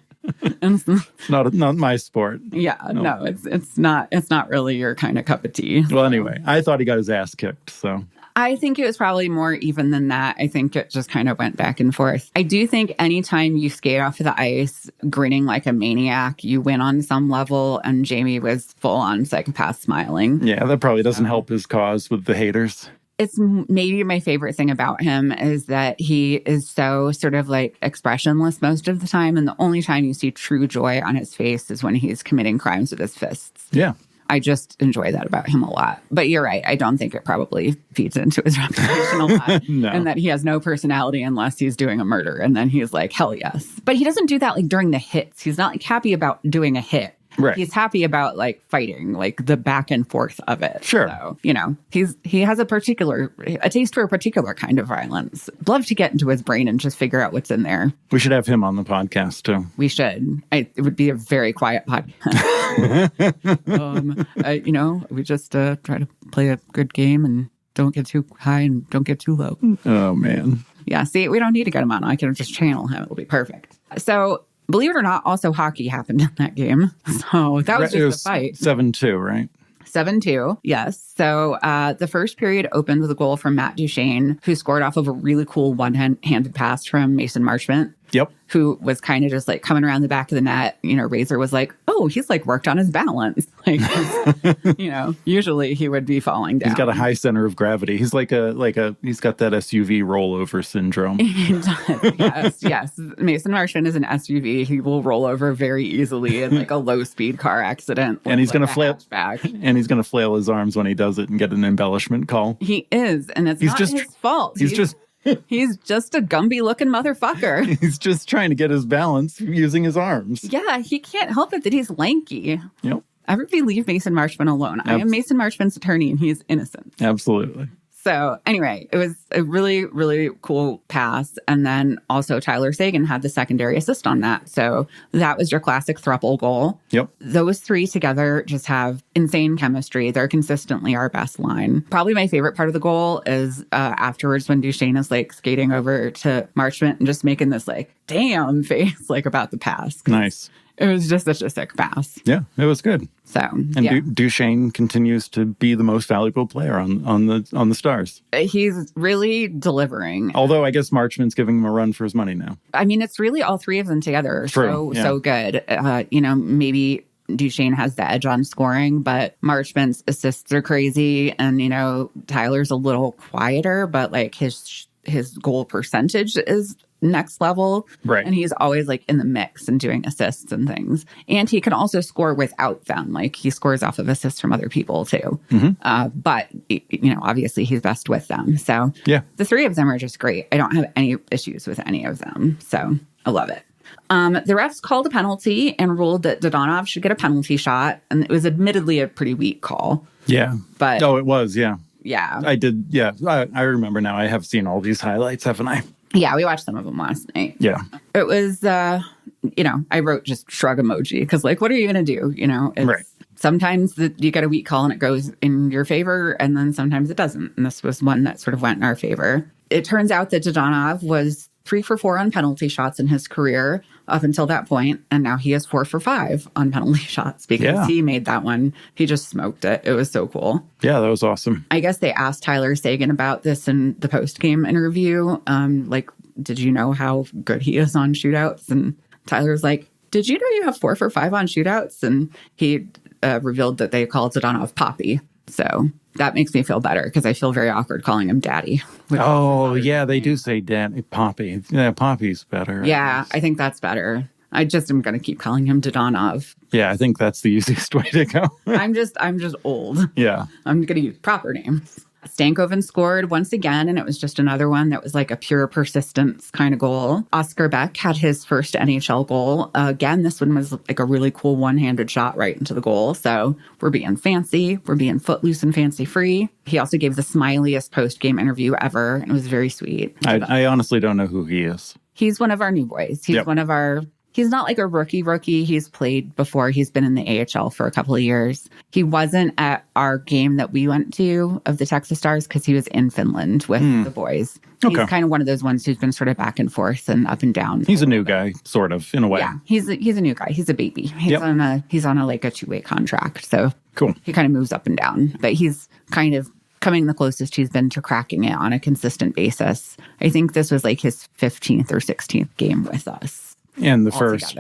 It's not my sport. Yeah, no, it's not really your kind of cup of tea. Well, anyway, I thought he got his ass kicked, so. I think it was probably more even than that. I think it just kind of went back and forth. I do think anytime you skate off of the ice grinning like a maniac, you win on some level, and Jamie was full on psychopath smiling. Yeah, that probably doesn't help his cause with the haters. It's maybe my favorite thing about him is that he is so sort of like expressionless most of the time. And the only time you see true joy on his face is when he's committing crimes with his fists. Yeah. I just enjoy that about him a lot. But you're right. I don't think it probably feeds into his reputation a lot. No. And that he has no personality unless he's doing a murder. And then he's like, hell yes. But he doesn't do that like during the hits. He's not like happy about doing a hit. Right. He's happy about like fighting, like the back and forth of it. Sure. So, he has a taste for a particular kind of violence. Love to get into his brain and just figure out what's in there. We should have him on the podcast too. We should. It would be a very quiet podcast. We just try to play a good game and don't get too high and don't get too low. Oh, man. Yeah. See, we don't need to get him on. I can just channel him. It'll be perfect. So, believe it or not, also hockey happened in that game. So that was just a fight. 7-2, right? 7-2, yes. So the first period opened with a goal from Matt Duchene, who scored off of a really cool one-handed pass from Mason Marchment. Yep. Who was kind of just like coming around the back of the net. Razor was like, oh, he's like worked on his balance. Like, usually he would be falling down. He's got a high center of gravity. He's he's got that SUV rollover syndrome. He does. Yes. Mason Marchment is an SUV. He will roll over very easily in like a low speed car accident. And he's going to flail back. And he's going to flail his arms when he does it and get an embellishment call. He is. And it's not his fault. He's just a Gumby looking motherfucker. He's just trying to get his balance using his arms. Yeah, he can't help it that he's lanky. Yep. Everybody leave Mason Marchment alone. I am Mason Marchment's attorney and he is innocent. Absolutely. So anyway, it was a really, really cool pass. And then also Tyler Seguin had the secondary assist on that. So that was your classic throuple goal. Yep. Those three together just have insane chemistry. They're consistently our best line. Probably my favorite part of the goal is afterwards when Duchene is like skating over to Marchment and just making this like damn face like about the pass. Nice. It was just such a sick pass. Yeah, it was good. So, and Duchene continues to be the most valuable player on the Stars. He's really delivering. Although I guess Marchment's giving him a run for his money now. I mean, it's really all three of them together. True, So good. Maybe Duchene has the edge on scoring, but Marchment's assists are crazy, and Tyler's a little quieter, but like his goal percentage is next level. Right. And he's always like in the mix and doing assists and things. And he can also score without them. Like he scores off of assists from other people too. Mm-hmm. But obviously he's best with them. So yeah, the three of them are just great. I don't have any issues with any of them. So I love it. The refs called a penalty and ruled that Dodonov should get a penalty shot. And it was admittedly a pretty weak call. Yeah. But it was. Yeah. Yeah. I did. Yeah. I remember now. I have seen all these highlights, haven't I? Yeah, we watched some of them last night. Yeah. It was I wrote just shrug emoji because, like, what are you going to do? Right. Sometimes you get a weak call and it goes in your favor, and then sometimes it doesn't. And this was one that sort of went in our favor. It turns out that Dodonov was 3 for 4 on penalty shots in his career up until that point, and now he is 4 for 5 on penalty shots because he made that one. He just smoked it. It was so cool. Yeah, that was awesome. I guess they asked Tyler Sagan about this in the post-game interview. Did you know how good he is on shootouts? And Tyler's like, did you know you have 4 for 5 on shootouts? And he revealed that they called Zadonov Poppy. So that makes me feel better because I feel very awkward calling him Daddy. Oh, yeah, they do say Daddy. Poppy. Yeah, Poppy's better. Yeah, I think that's better. I just am going to keep calling him Dodonov. Yeah, I think that's the easiest way to go. I'm just old. Yeah. I'm going to use proper names. Stankoven scored once again, and it was just another one that was like a pure persistence kind of goal. Oscar Beck had his first NHL goal. Again, this one was like a really cool one-handed shot right into the goal. So we're being fancy. We're being footloose and fancy-free. He also gave the smiliest post-game interview ever, and it was very sweet. I honestly don't know who he is. He's one of our new boys. He's one of our... He's not like a rookie. He's played before. He's been in the AHL for a couple of years. He wasn't at our game that we went to of the Texas Stars because he was in Finland with the boys. He's kind of one of those ones who's been sort of back and forth and up and down. He's a new guy, sort of, in a way. Yeah, he's a new guy. He's a baby. He's on a like a 2-way contract. So cool. He kind of moves up and down. But he's kind of coming the closest he's been to cracking it on a consistent basis. I think this was like his 15th or 16th game with us. And the first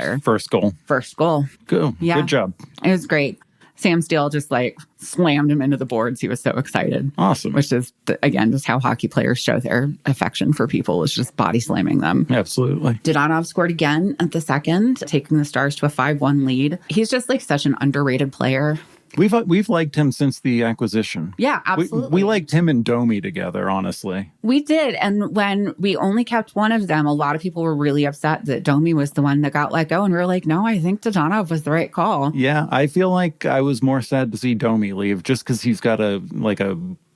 goal. First goal. Good. Yeah. Good job. It was great. Sam Steele just like slammed him into the boards. He was so excited. Awesome. Which is, again, just how hockey players show their affection for people is just body slamming them. Absolutely. Dodonov scored again at the second, taking the Stars to a 5-1 lead. He's just like such an underrated player. We've liked him since the acquisition. Yeah, absolutely. We liked him and Domi together, honestly. We did. And when we only kept one of them, a lot of people were really upset that Domi was the one that got let go. And we were like, no, I think Dodonov was the right call. Yeah, I feel like I was more sad to see Domi leave just because he's got a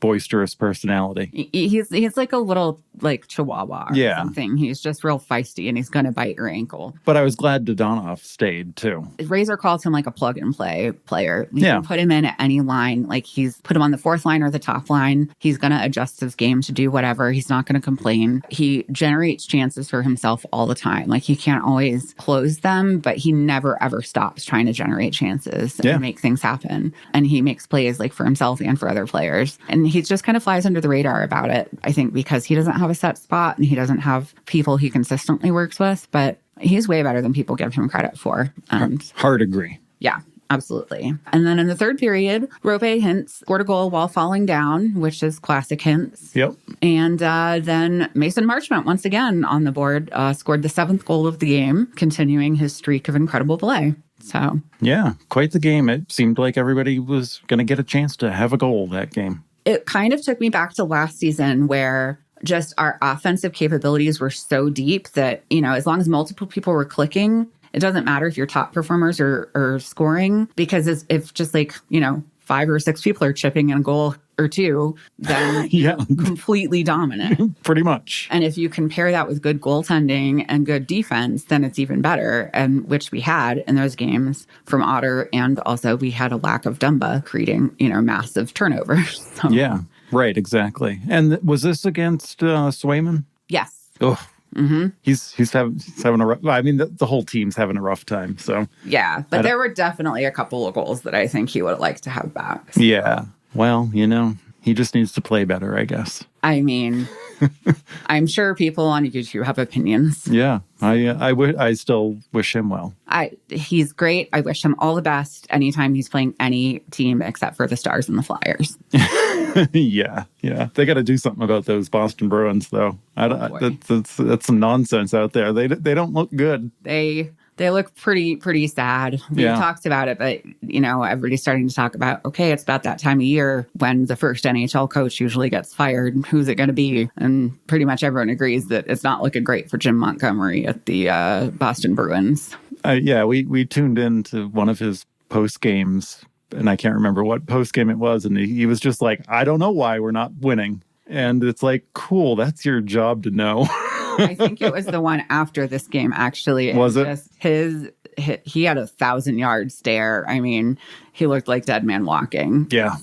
boisterous personality. He's like a little like chihuahua or something. He's just real feisty and he's going to bite your ankle. But I was glad Dodonov stayed too. Razor calls him like a plug and play player. You can put him in at any line. Like he's put him on the fourth line or the top line. He's going to adjust his game to do whatever. He's not going to complain. He generates chances for himself all the time. Like he can't always close them, but he never ever stops trying to generate chances and make things happen. And he makes plays like for himself and for other players. And he just kind of flies under the radar about it, I think, because he doesn't have a set spot and he doesn't have people he consistently works with, but he's way better than people give him credit for. Hard agree. Yeah, absolutely. And then in the third period, Rope Hintz scored a goal while falling down, which is classic Hintz. Yep. And then Mason Marchment, once again on the board, scored the 7th goal of the game, continuing his streak of incredible play. So yeah, quite the game. It seemed like everybody was going to get a chance to have a goal that game. It kind of took me back to last season where just our offensive capabilities were so deep that, as long as multiple people were clicking, it doesn't matter if your top performers are scoring, because if just like, 5 or 6 people are chipping in a goal or two, then you're completely dominant. Pretty much. And if you compare that with good goaltending and good defense, then it's even better, and which we had in those games from Otter. And also we had a lack of Dumba creating, massive turnovers. So. Yeah, right, exactly. And was this against Swayman? Yes. Oh, mm-hmm. He's having a rough, I mean, the whole team's having a rough time. So yeah, but there were definitely a couple of goals that I think he would have liked to have back. So. Yeah. Well, he just needs to play better, I guess. I mean, I'm sure people on YouTube have opinions. Yeah, I still wish him well. He's great. I wish him all the best anytime he's playing any team except for the Stars and the Flyers. Yeah. They got to do something about those Boston Bruins, though. That's some nonsense out there. They don't look good. They look pretty sad. We talked about it, but, everybody's starting to talk about, okay, it's about that time of year when the first NHL coach usually gets fired. Who's it going to be? And pretty much everyone agrees that it's not looking great for Jim Montgomery at the Boston Bruins. We tuned into one of his post games, and I can't remember what post game it was. And he was just like, I don't know why we're not winning. And it's like, cool, that's your job to know. I think it was the one after this game, actually. Was it? Just he had 1,000-yard stare. I mean, he looked like dead man walking. Yeah.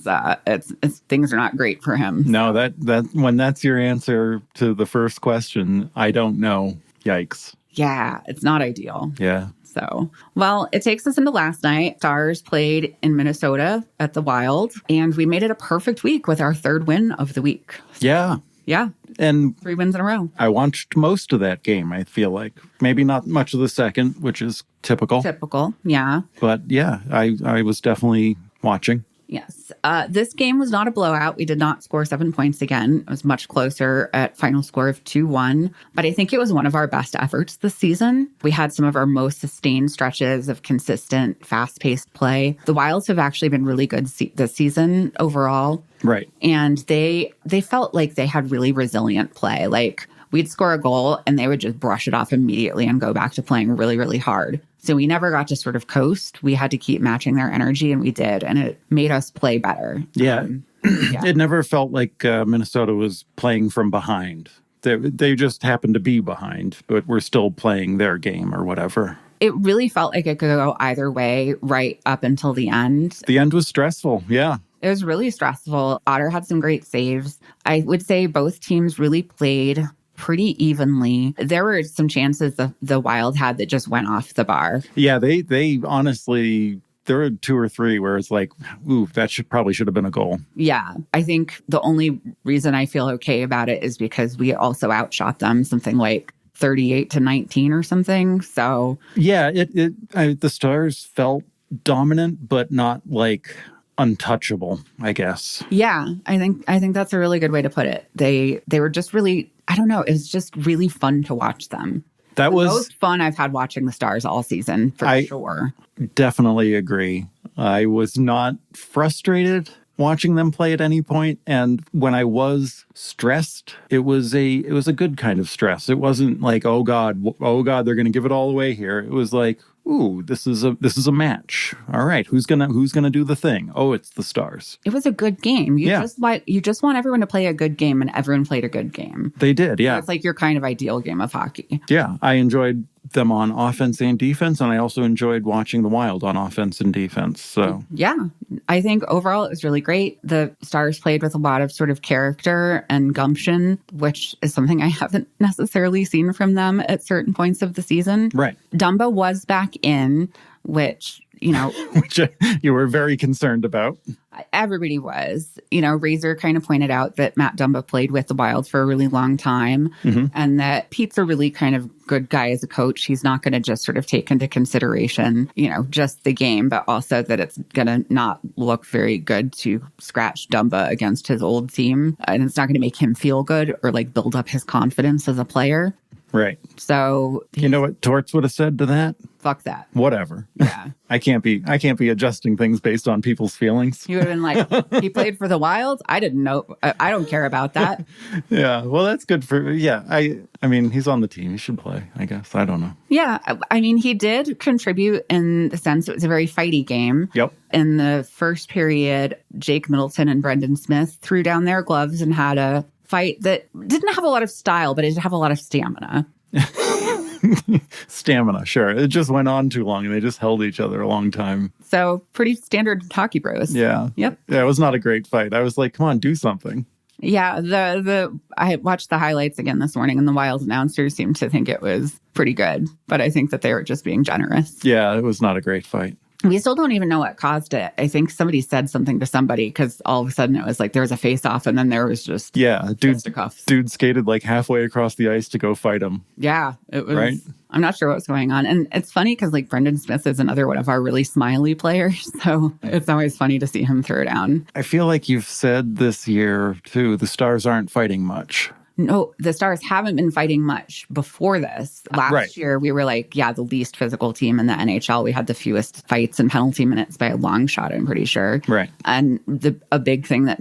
It's things are not great for him. No, that when that's your answer to the first question, I don't know. Yikes. Yeah, it's not ideal. Yeah. So, well, it takes us into last night. Stars played in Minnesota at the Wild, and we made it a perfect week with our third win of the week. Yeah. Yeah. And 3 wins in a row. I watched most of that game, I feel like. Maybe not much of the second, which is typical. Typical, yeah. But yeah, I was definitely watching. Yes. This game was not a blowout. We did not score 7 points again. It was much closer at final score of 2-1. But I think it was one of our best efforts this season. We had some of our most sustained stretches of consistent, fast-paced play. The Wilds have actually been really good this season overall. Right. And they felt like they had really resilient play. Like, we'd score a goal and they would just brush it off immediately and go back to playing really, really hard. So we never got to sort of coast. We had to keep matching their energy, and we did. And it made us play better. Yeah. It never felt like Minnesota was playing from behind. They just happened to be behind, but we're still playing their game or whatever. It really felt like it could go either way right up until the end. The end was stressful. Yeah. It was really stressful. Otter had some great saves. I would say both teams really played pretty evenly. There were some chances the Wild had that just went off the bar. Yeah, they honestly, there were 2 or 3 where it's like, ooh, that probably should have been a goal. Yeah, I think the only reason I feel okay about it is because we also outshot them something like 38-19 or something. So yeah, the Stars felt dominant, but not like untouchable, I guess. Yeah, I think that's a really good way to put it. They were just really, I don't know, it was just really fun to watch them. That was the most fun I've had watching the Stars all season, for sure. Definitely agree. I was not frustrated watching them play at any point, and when I was stressed, it was a good kind of stress. It wasn't like, oh god, they're going to give it all away here. It was like, ooh, this is a match. All right, who's gonna do the thing? Oh, it's the Stars. It was a good game. You just want everyone to play a good game, and everyone played a good game. They did, yeah. It's like your kind of ideal game of hockey. Yeah, I enjoyed them on offense and defense, and I also enjoyed watching the Wild on offense and defense. So yeah, I think overall it was really great. The Stars played with a lot of sort of character and gumption, which is something I haven't necessarily seen from them at certain points of the season. Right. Dumba was back in, which, which you were very concerned about. Everybody was. Razor kind of pointed out that Matt Dumba played with the Wild for a really long time, and that Pete's a really kind of good guy as a coach. He's not going to just sort of take into consideration, just the game, but also that it's going to not look very good to scratch Dumba against his old team. And it's not going to make him feel good or like build up his confidence as a player. Right. So you know what Torts would have said to that? Fuck that. Whatever. Yeah. I can't be adjusting things based on people's feelings. He would have been like, he played for the Wild? I didn't know. I don't care about that. Yeah. Well, that's good for, yeah. I mean, he's on the team. He should play, I guess. I don't know. Yeah. I mean, he did contribute in the sense it was a very fighty game. Yep. In the first period, Jake Middleton and Brendan Smith threw down their gloves and had a fight that didn't have a lot of style, but it did have a lot of stamina. Stamina, sure. It just went on too long and they just held each other a long time. So pretty standard hockey bros. Yeah. Yep. Yeah, it was not a great fight. I was like, come on, do something. Yeah, I watched the highlights again this morning, and the Wild announcers seemed to think it was pretty good, but I think that they were just being generous. Yeah, it was not a great fight. We still don't even know what caused it. I think somebody said something to somebody because all of a sudden it was like there was a face-off and then there was just dude skated like halfway across the ice to go fight him. Yeah, it was. Right? I'm not sure what's going on. And it's funny because like Brendan Smith is another one of our really smiley players. So it's always funny to see him throw down. I feel like you've said this year too, the Stars aren't fighting much. No, the Stars haven't been fighting much before this. Last year, we were like, the least physical team in the NHL. We had the fewest fights and penalty minutes by a long shot, I'm pretty sure. Right. And a big thing that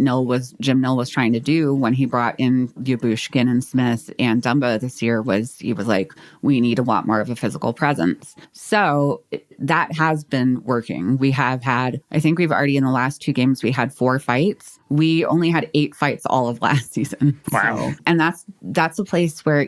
Jim Nill was trying to do when he brought in Yabushkin and Smith and Dumba this year was he was like, we need a lot more of a physical presence. So that has been working. We have had, I think we've already in the last 2 games, we had 4 fights we only had 8 fights all of last season. Wow. So, and that's a place where,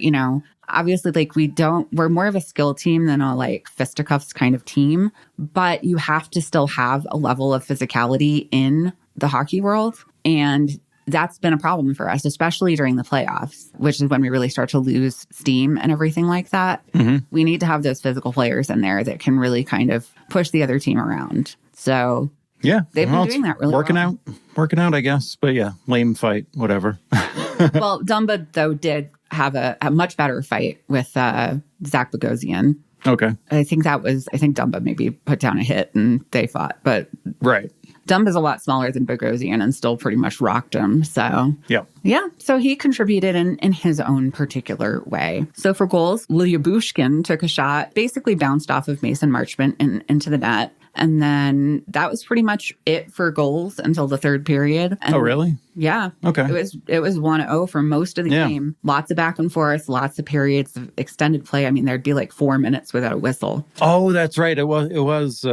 obviously, like, we're more of a skill team than a like fisticuffs kind of team, but you have to still have a level of physicality in the hockey world. And that's been a problem for us, especially during the playoffs, which is when we really start to lose steam and everything like that. We need to have those physical players in there that can really kind of push the other team around. So yeah, they've been doing that really working well. working out, I guess. But yeah, lame fight, whatever. Well, Dumba, though, did have a much better fight with Zach Bogosian. Okay. I think Dumba maybe put down a hit and they fought, but Right. Dumba's a lot smaller than Bogosian and still pretty much rocked him. So yeah. So he contributed in his own particular way. So for goals, Lyubushkin took a shot, basically bounced off of Mason Marchment into the net. And then that was pretty much it for goals until the third period. And oh, really? Yeah. Okay. It was 1-0 for most of the game. Lots of back and forth, lots of periods of extended play. I mean, there'd be like 4 minutes without a whistle. Oh, that's right. It was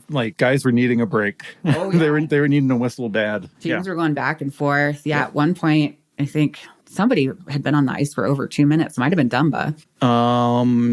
like guys were needing a break. Oh, yeah. they were needing a whistle bad. Teams were going back and forth. Yeah. At one point, I think somebody had been on the ice for over 2 minutes. Might have been Dumba.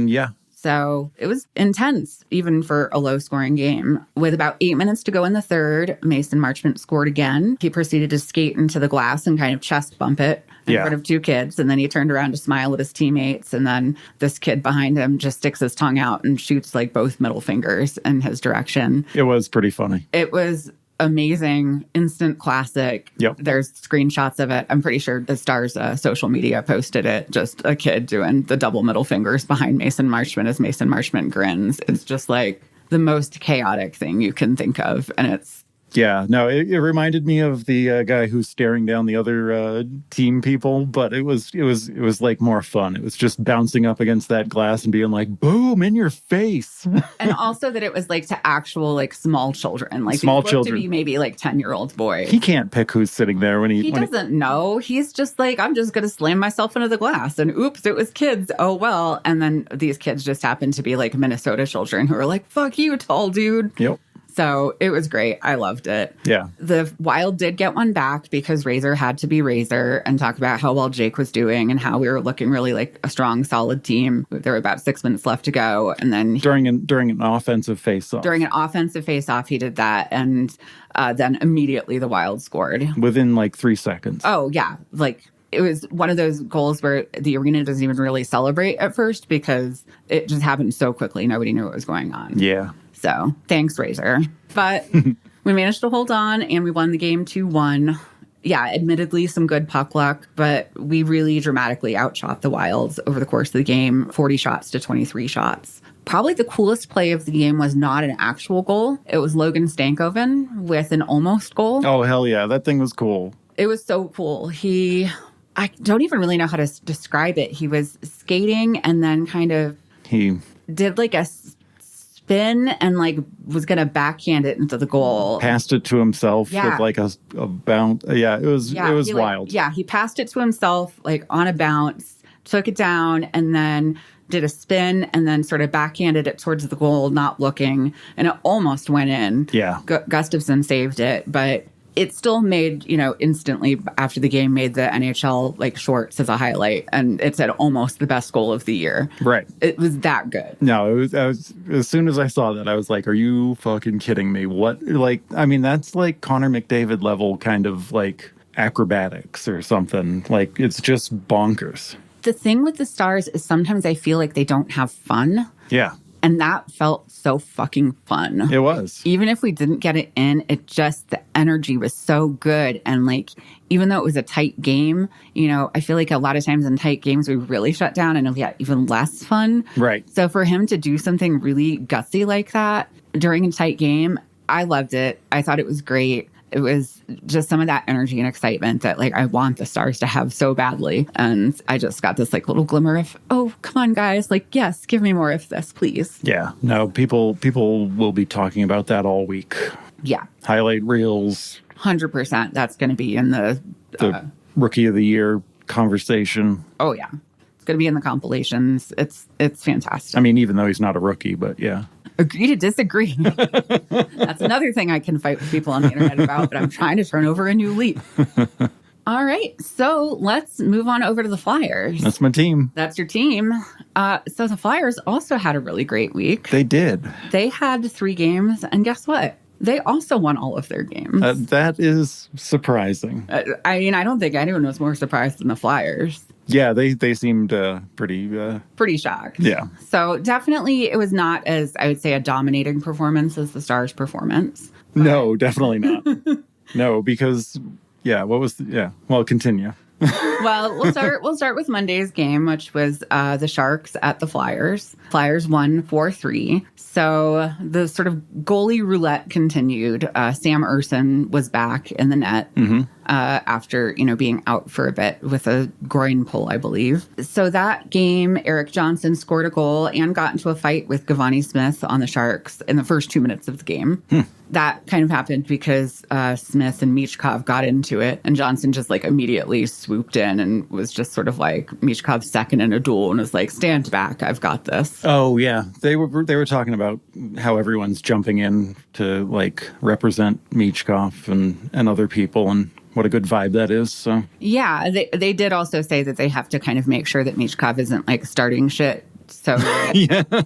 Yeah. So it was intense, even for a low-scoring game. With about 8 minutes to go in the third, Mason Marchment scored again. He proceeded to skate into the glass and kind of chest bump it in front of 2 kids. And then he turned around to smile at his teammates. And then this kid behind him just sticks his tongue out and shoots like both middle fingers in his direction. It was pretty funny. It was amazing, instant classic. Yep. There's screenshots of it. I'm pretty sure the Stars social media posted it. Just a kid doing the double middle fingers behind Mason Marchment as Mason Marchment grins. It's just like the most chaotic thing you can think of. And it's Yeah, no, it reminded me of the guy who's staring down the other team people, but it was like more fun. It was just bouncing up against that glass and being like, boom, in your face. And also that it was like to actual like small children, like small they looked children. to be maybe like 10-year-old boys. He can't pick who's sitting there when he doesn't know. He's just like, I'm just going to slam myself into the glass. And oops, it was kids. Oh, well. And then these kids just happened to be like Minnesota children who are like, fuck you, tall dude. Yep. So it was great. I loved it. Yeah. The Wild did get one back because Razor had to be Razor and talk about how well Jake was doing and how we were looking really like a strong, solid team. There were about 6 minutes left to go. And then during an offensive face-off. During an offensive face-off, he did that. And then immediately the Wild scored. Within like 3 seconds. Oh, yeah. Like it was one of those goals where the arena doesn't even really celebrate at first because it just happened so quickly. Nobody knew what was going on. Yeah. So thanks, Razor. But we managed to hold on and we won the game 2-1. Yeah, admittedly, some good puck luck, but we really dramatically outshot the Wilds over the course of the game, 40 shots to 23 shots. Probably the coolest play of the game was not an actual goal. It was Logan Stankoven with an almost goal. Oh, hell yeah. That thing was cool. It was so cool. I don't even really know how to describe it. He was skating and then kind of He did like a spin and like was gonna backhand it into the goal. Passed it to himself with like a bounce. Yeah, it was wild. He passed it to himself like on a bounce, took it down, and then did a spin and then sort of backhanded it towards the goal, not looking, and it almost went in. Yeah, Gustafsson saved it, but it still made, instantly after the game made the NHL like shorts as a highlight, and it said almost the best goal of the year. Right. It was that good. No, I was as soon as I saw that, I was like, are you fucking kidding me? What? Like, I mean, that's like Connor McDavid level kind of like acrobatics or something. Like, it's just bonkers. The thing with the Stars is sometimes I feel like they don't have fun. Yeah. And that felt so fucking fun. It was. Even if we didn't get it in, the energy was so good. And like, even though it was a tight game, I feel like a lot of times in tight games, we really shut down and we had even less fun. Right. So for him to do something really gutsy like that during a tight game, I loved it. I thought it was great. It was just some of that energy and excitement that like I want the Stars to have so badly. And I just got this like little glimmer of, oh, come on, guys. Like, yes, give me more of this, please. Yeah. No, people will be talking about that all week. Yeah. Highlight reels. 100%. That's going to be in the Rookie of the Year conversation. Oh, yeah. It's going to be in the compilations. It's fantastic. I mean, even though he's not a rookie, but yeah. Agree to disagree. That's another thing I can fight with people on the internet about, but I'm trying to turn over a new leaf. All right, so let's move on over to the Flyers. That's my team. That's your team. So the Flyers also had a really great week. They did. They had 3 games, and guess what? They also won all of their games. That is surprising. I mean, I don't think anyone was more surprised than the Flyers. Yeah, they seemed pretty shocked. Yeah. So definitely it was not as, I would say, a dominating performance as the Stars' performance. No, definitely not. No, because... Yeah, well, continue. Well, we'll start with Monday's game, which was the Sharks at the Flyers. Flyers won 4-3. So the sort of goalie roulette continued. Sam Urson was back in the net after, being out for a bit with a groin pull, I believe. So that game, Eric Johnson scored a goal and got into a fight with Gavani Smith on the Sharks in the first 2 minutes of the game. That kind of happened because Smith and Michkov got into it, and Johnson just immediately swooped in and was just sort of Michkov's second in a duel and was like, stand back, I've got this. Oh yeah, they were talking about how everyone's jumping in to represent Michkov and other people, and what a good vibe that is. So yeah, they did also say that they have to kind of make sure that Michkov isn't starting shit. So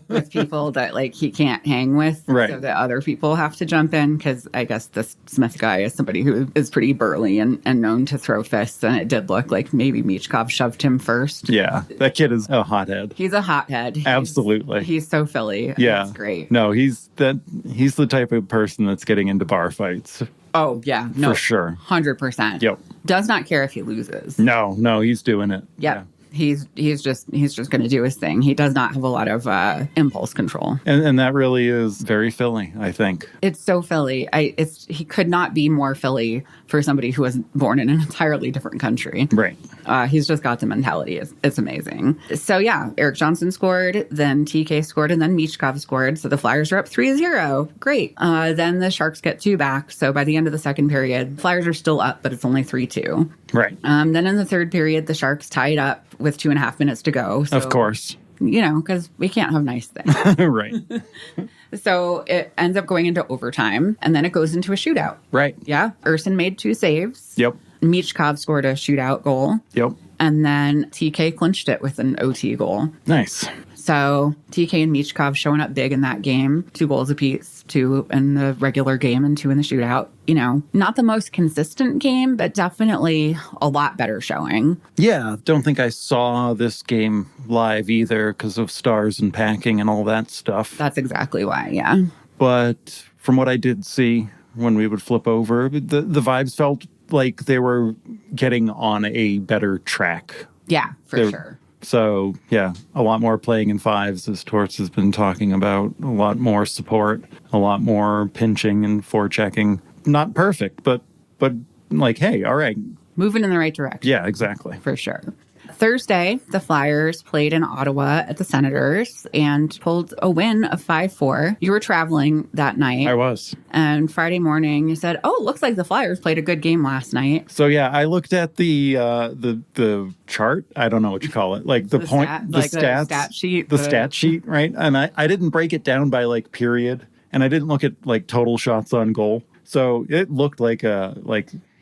with people that he can't hang with, right. So that other people have to jump in, because I guess this Smith guy is somebody who is pretty burly and known to throw fists, and it did look like maybe Michkov shoved him first. Yeah, that kid is a hothead. He's a hothead. Absolutely. He's so Philly. Yeah, it's great. No, he's the type of person that's getting into bar fights. Oh yeah, no, for sure, 100%. Yep. Does not care if he loses. No, he's doing it. Yep. Yeah. He's just going to do his thing. He does not have a lot of impulse control, and that really is very Philly, I think. It's so Philly. He could not be more Philly for somebody who was born in an entirely different country. Right. He's just got the mentality. It's amazing. So yeah, Eric Johnson scored, then TK scored, and then Michkov scored. So the Flyers are up 3-0. Great. Then the Sharks get 2 back. So by the end of the second period, Flyers are still up, but it's only 3-2. Right. Then in the third period, the Sharks tied up with 2.5 minutes to go. So, of course. Because we can't have nice things. Right. So it ends up going into overtime, and then it goes into a shootout. Right. Yeah. Urson made 2 saves. Yep. Michkov scored a shootout goal. Yep. And then TK clinched it with an OT goal. Nice. So TK and Michkov showing up big in that game, 2 goals apiece, 2 in the regular game and 2 in the shootout. Not the most consistent game, but definitely a lot better showing. Yeah, don't think I saw this game live either because of stars and packing and all that stuff. That's exactly why, yeah. But from what I did see when we would flip over, the vibes felt like they were getting on a better track. Yeah, for sure. So, yeah, a lot more playing in fives, as Torts has been talking about. A lot more support, a lot more pinching and forechecking. Not perfect, but hey, all right. Moving in the right direction. Yeah, exactly. For sure. Thursday, the Flyers played in Ottawa at the Senators and pulled a win of 5-4. You were traveling that night. I was. And Friday morning, you said, "Oh, it looks like the Flyers played a good game last night." So yeah, I looked at the chart. I don't know what you call it, the stat sheet, the stat sheet, right? And I didn't break it down by period, and I didn't look at total shots on goal. So it looked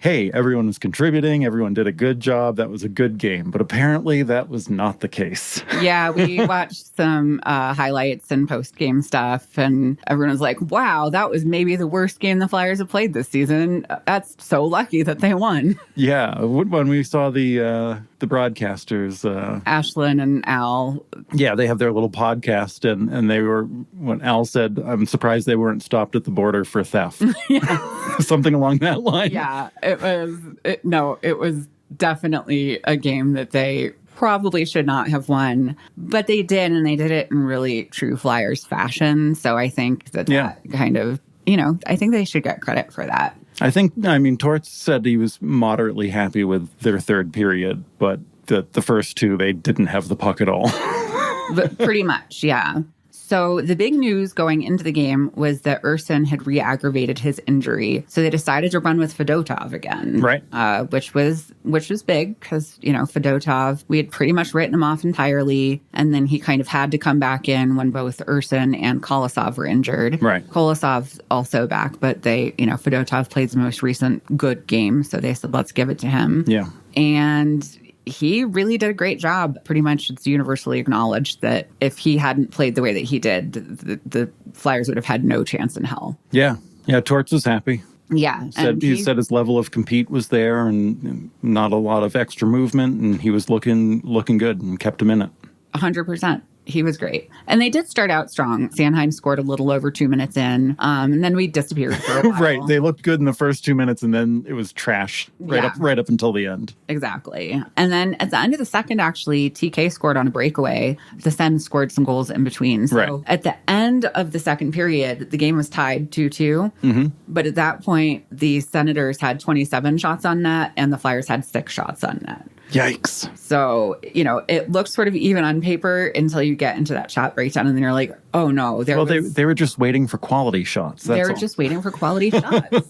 hey, everyone was contributing. Everyone did a good job. That was a good game. But apparently that was not the case. Yeah, we watched some highlights and post-game stuff, and everyone was like, wow, that was maybe the worst game the Flyers have played this season. That's so lucky that they won. Yeah, when we saw the broadcasters. Ashlyn and Al. Yeah, they have their little podcast, and they were, when Al said, I'm surprised they weren't stopped at the border for theft. Yeah. Something along that line. Yeah. It was definitely a game that they probably should not have won, but they did, and they did it in really true Flyers fashion. So I think that kind of, I think they should get credit for that. Torts said he was moderately happy with their third period, but the first 2, they didn't have the puck at all. But pretty much, yeah. So the big news going into the game was that Urson had re-aggravated his injury. So they decided to run with Fedotov again. Right. Which was big because, Fedotov, we had pretty much written him off entirely. And then he kind of had to come back in when both Urson and Kolosov were injured. Right. Kolosov's also back, but Fedotov played the most recent good game. So they said, let's give it to him. Yeah. And he really did a great job. Pretty much it's universally acknowledged that if he hadn't played the way that he did, the Flyers would have had no chance in hell. Yeah. Yeah. Torts was happy. Yeah. He said his level of compete was there and not a lot of extra movement. And he was looking good and kept him in it. 100%. He was great. And they did start out strong. Sanheim scored a little over 2 minutes in. And then we disappeared for a while. Right. They looked good in the first 2 minutes and then it was trash right up until the end. Exactly. And then at the end of the second, actually, TK scored on a breakaway. The Sens scored some goals in between. So at the end of the second period, the game was tied 2-2. Mm-hmm. But at that point, the Senators had 27 shots on net and the Flyers had 6 shots on net. Yikes. So, it looks sort of even on paper until you get into that shot breakdown and then you're like, oh no. They were just waiting for quality shots. Just waiting for quality shots.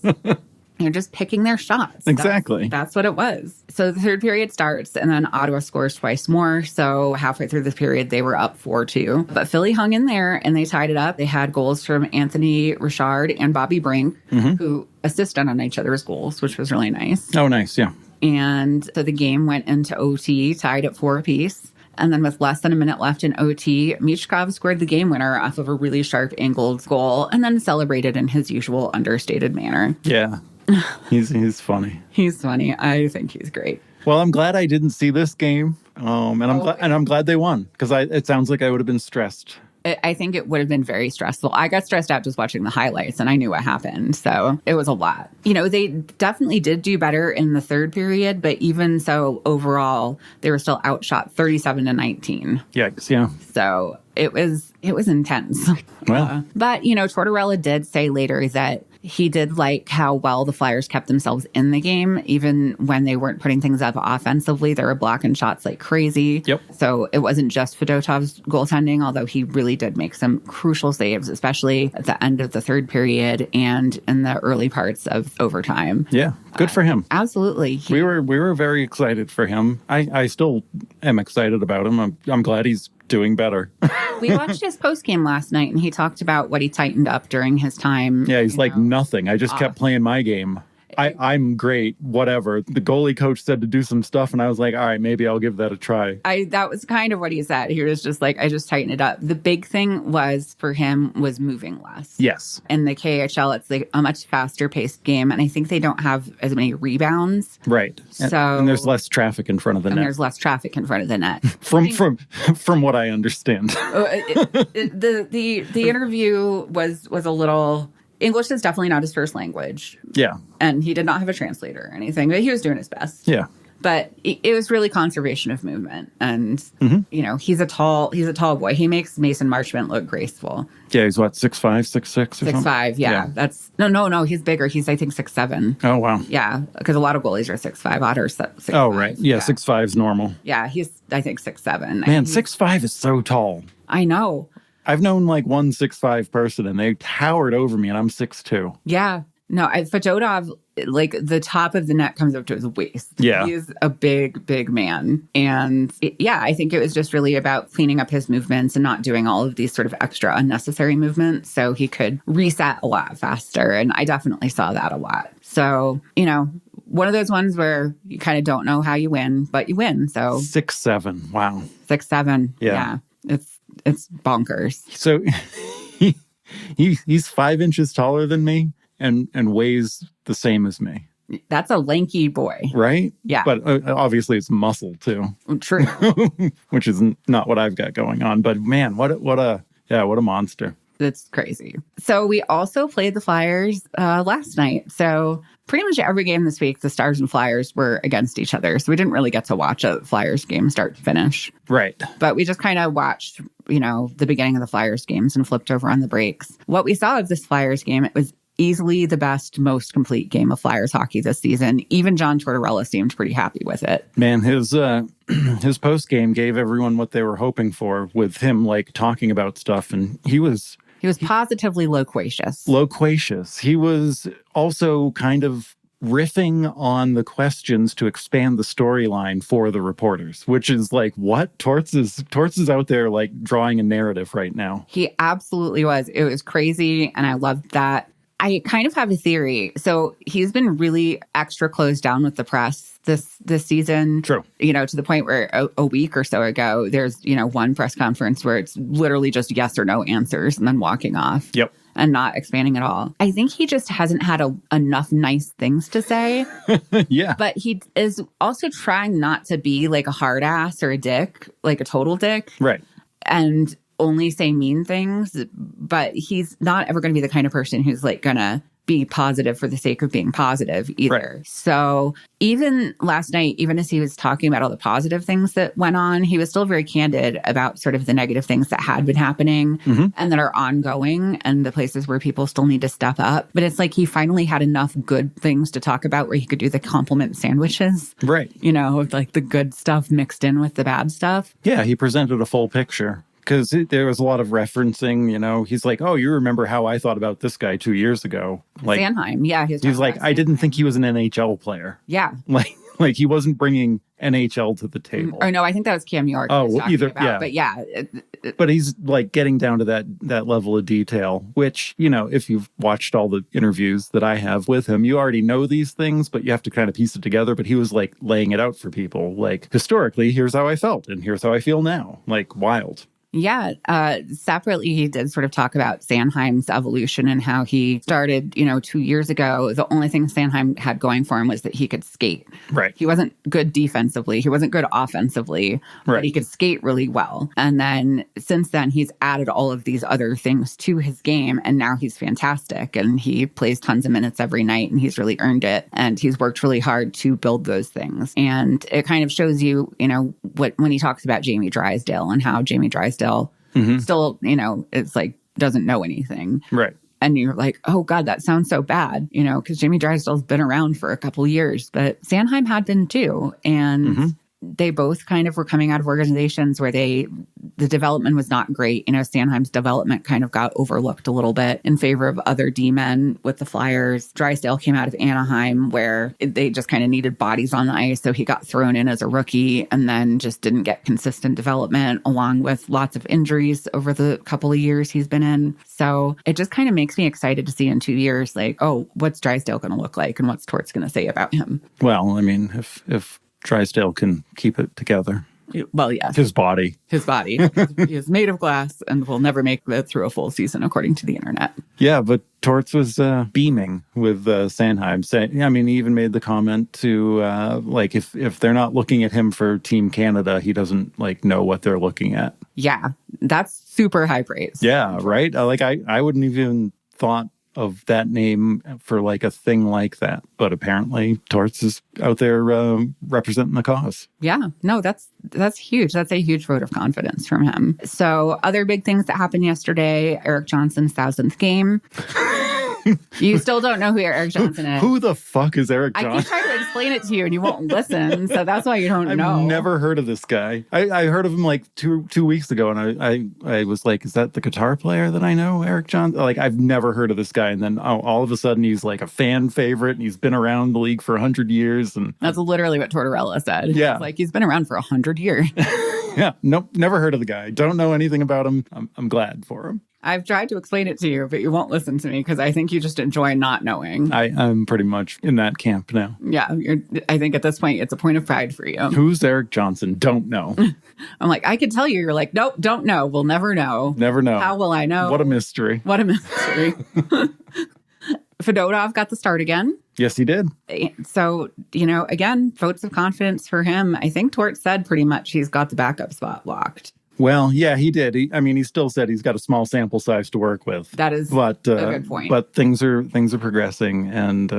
They're just picking their shots. Exactly. That's what it was. So the third period starts and then Ottawa scores twice more. So halfway through the period, they were up 4-2. But Philly hung in there and they tied it up. They had goals from Anthony Richard and Bobby Brink, who assisted on each other's goals, which was really nice. Oh, nice. Yeah. And so the game went into OT, tied at 4 apiece. And then with less than a minute left in OT, Michkov scored the game winner off of a really sharp angled goal and then celebrated in his usual understated manner. Yeah. He's funny. He's funny. I think he's great. Well, I'm glad I didn't see this game. I'm glad they won because it sounds like I would have been stressed. I think it would have been very stressful. I got stressed out just watching the highlights and I knew what happened. So it was a lot. They definitely did do better in the third period, but even so overall, they were still outshot 37-19. Yikes, yeah. So it was intense. Well, but Tortorella did say later that he did like how well the Flyers kept themselves in the game, even when they weren't putting things up offensively. They were blocking shots like crazy. Yep. So it wasn't just Fedotov's goaltending, although he really did make some crucial saves, especially at the end of the third period and in the early parts of overtime. Yeah, good for him. Absolutely. We were very excited for him. I still am excited about him. I'm glad he's doing better. We watched his post game last night and he talked about what he tightened up during his time. Yeah, he's like nothing. I just kept playing my game. I'm great, whatever. The goalie coach said to do some stuff, and I was like, all right, maybe I'll give that a try. That was kind of what he said. He was just like, I just tightened it up. The big thing for him was moving less. Yes. In the KHL, it's like a much faster paced game, and I think they don't have as many rebounds. Right. And there's less traffic in front of the net. There's less traffic in front of the net. From what I understand. The interview was a little... English is definitely not his first language. Yeah. And he did not have a translator or anything, but he was doing his best. Yeah. But it was really conservation of movement. And, he's a tall boy. He makes Mason Marchment look graceful. Yeah, he's what, 6'5", 6'6" or something? 6'5", yeah. That's no, he's bigger. He's, I think, 6'7". Oh, wow. Yeah, because a lot of goalies are 6'5". Otter's 6'5". Oh, right. Yeah, 6'5" is normal. Yeah, he's, I think, 6'7". Man, 6'5" is so tall. I know. I've known like one 6'5" person and they towered over me and I'm 6'2". Yeah. No, Fedotov, like the top of the net comes up to his waist. Yeah. He's a big, big man. And I think it was just really about cleaning up his movements and not doing all of these sort of extra unnecessary movements so he could reset a lot faster. And I definitely saw that a lot. So, one of those ones where you kind of don't know how you win, but you win. So 6'7". Wow. 6'7". Yeah. It's bonkers. So he's 5 inches taller than me and weighs the same as me. That's a lanky boy. Right? Yeah. But obviously it's muscle too. True. Which is not what I've got going on. But man, what a monster. It's crazy. So we also played the Flyers last night. So pretty much every game this week, the Stars and Flyers were against each other. So we didn't really get to watch a Flyers game start to finish. Right. But we just kind of watched, the beginning of the Flyers games and flipped over on the breaks. What we saw of this Flyers game, it was easily the best, most complete game of Flyers hockey this season. Even John Tortorella seemed pretty happy with it. Man, his his post game gave everyone what they were hoping for with him like talking about stuff, and he was positively loquacious. He was also kind of riffing on the questions to expand the storyline for the reporters, which is like, what? Torts is out there like drawing a narrative right now. He absolutely was. It was crazy, and I loved that. I kind of have a theory. So he's been really extra closed down with the press this season. True. You know, to the point where a week or so ago, there's, one press conference where it's literally just yes or no answers and then walking off. Yep. And not expanding at all. I think he just hasn't had enough nice things to say. Yeah. But he is also trying not to be like a hard ass or a dick, like a total dick. Right. And only say mean things. But he's not ever going to be the kind of person who's like going to be positive for the sake of being positive either. Right. So even last night, even as he was talking about all the positive things that went on, he was still very candid about sort of the negative things that had been happening and that are ongoing and the places where people still need to step up. But it's like he finally had enough good things to talk about where he could do the compliment sandwiches. Right. Like the good stuff mixed in with the bad stuff. Yeah, he presented a full picture. Because there was a lot of referencing, he's like, oh, you remember how I thought about this guy 2 years ago. Like Sanheim, yeah. He's like, I didn't think he was an NHL player. Yeah. Like he wasn't bringing NHL to the table. Oh, no, I think that was Cam York. Oh, either, about. yeah. But yeah. But he's like getting down to that level of detail, which, if you've watched all the interviews that I have with him, you already know these things, but you have to kind of piece it together. But he was like laying it out for people. Like, historically, here's how I felt and here's how I feel now. Like, wild. Yeah. Separately, he did sort of talk about Sanheim's evolution and how he started, 2 years ago. The only thing Sanheim had going for him was that he could skate. Right. He wasn't good defensively. He wasn't good offensively, but he could skate really well. And then since then, he's added all of these other things to his game. And now he's fantastic. And he plays tons of minutes every night and he's really earned it. And he's worked really hard to build those things. And it kind of shows you, when he talks about Jamie Drysdale and how Jamie Drysdale still, it's like doesn't know anything. Right. And you're like, oh, God, that sounds so bad, because Jamie Drysdale's been around for a couple years, but Sanheim had been too. And they both kind of were coming out of organizations where the development was not great. Sanheim's development kind of got overlooked a little bit in favor of other D-men with the Flyers. Drysdale came out of Anaheim where they just kind of needed bodies on the ice. So he got thrown in as a rookie and then just didn't get consistent development along with lots of injuries over the couple of years he's been in. So it just kind of makes me excited to see in 2 years, like, oh, what's Drysdale going to look like and what's Torts going to say about him? Well, I mean, if Drysdale can keep it together. Well, yes. His body. He is made of glass and will never make it through a full season, according to the internet. Yeah, but Torts was beaming with Sanheim. He even made the comment to, if they're not looking at him for Team Canada, he doesn't, know what they're looking at. Yeah, that's super high praise. Yeah, right? I wouldn't even thought of that name for a thing like that. But apparently Torts is out there representing the cause. Yeah. No, that's huge. That's a huge vote of confidence from him. So other big things that happened yesterday, Eric Johnson's 1,000th game. You still don't know who Eric Johnson is. Who the fuck is Eric Johnson? I keep trying to explain it to you and you won't listen. So that's why you don't know. I've never heard of this guy. I heard of him two weeks ago and I was like, is that the guitar player that I know, Eric Johnson? I've never heard of this guy. And then all of a sudden he's a fan favorite and he's been around the league for 100 years. And that's literally what Tortorella said. Yeah. He's been around for 100 years. Yeah. Nope. Never heard of the guy. Don't know anything about him. I'm glad for him. I've tried to explain it to you, but you won't listen to me because I think you just enjoy not knowing. I'm pretty much in that camp now. Yeah. I think at this point, it's a point of pride for you. Who's Eric Johnson? Don't know. I'm like, I could tell you. You're like, nope, don't know. We'll never know. Never know. How will I know? What a mystery. What a mystery. Fedotov got the start again. Yes, he did. So, again, votes of confidence for him. I think Tort said pretty much he's got the backup spot locked. Well, yeah, he did. He still said he's got a small sample size to work with. That is a good point. But things are progressing, and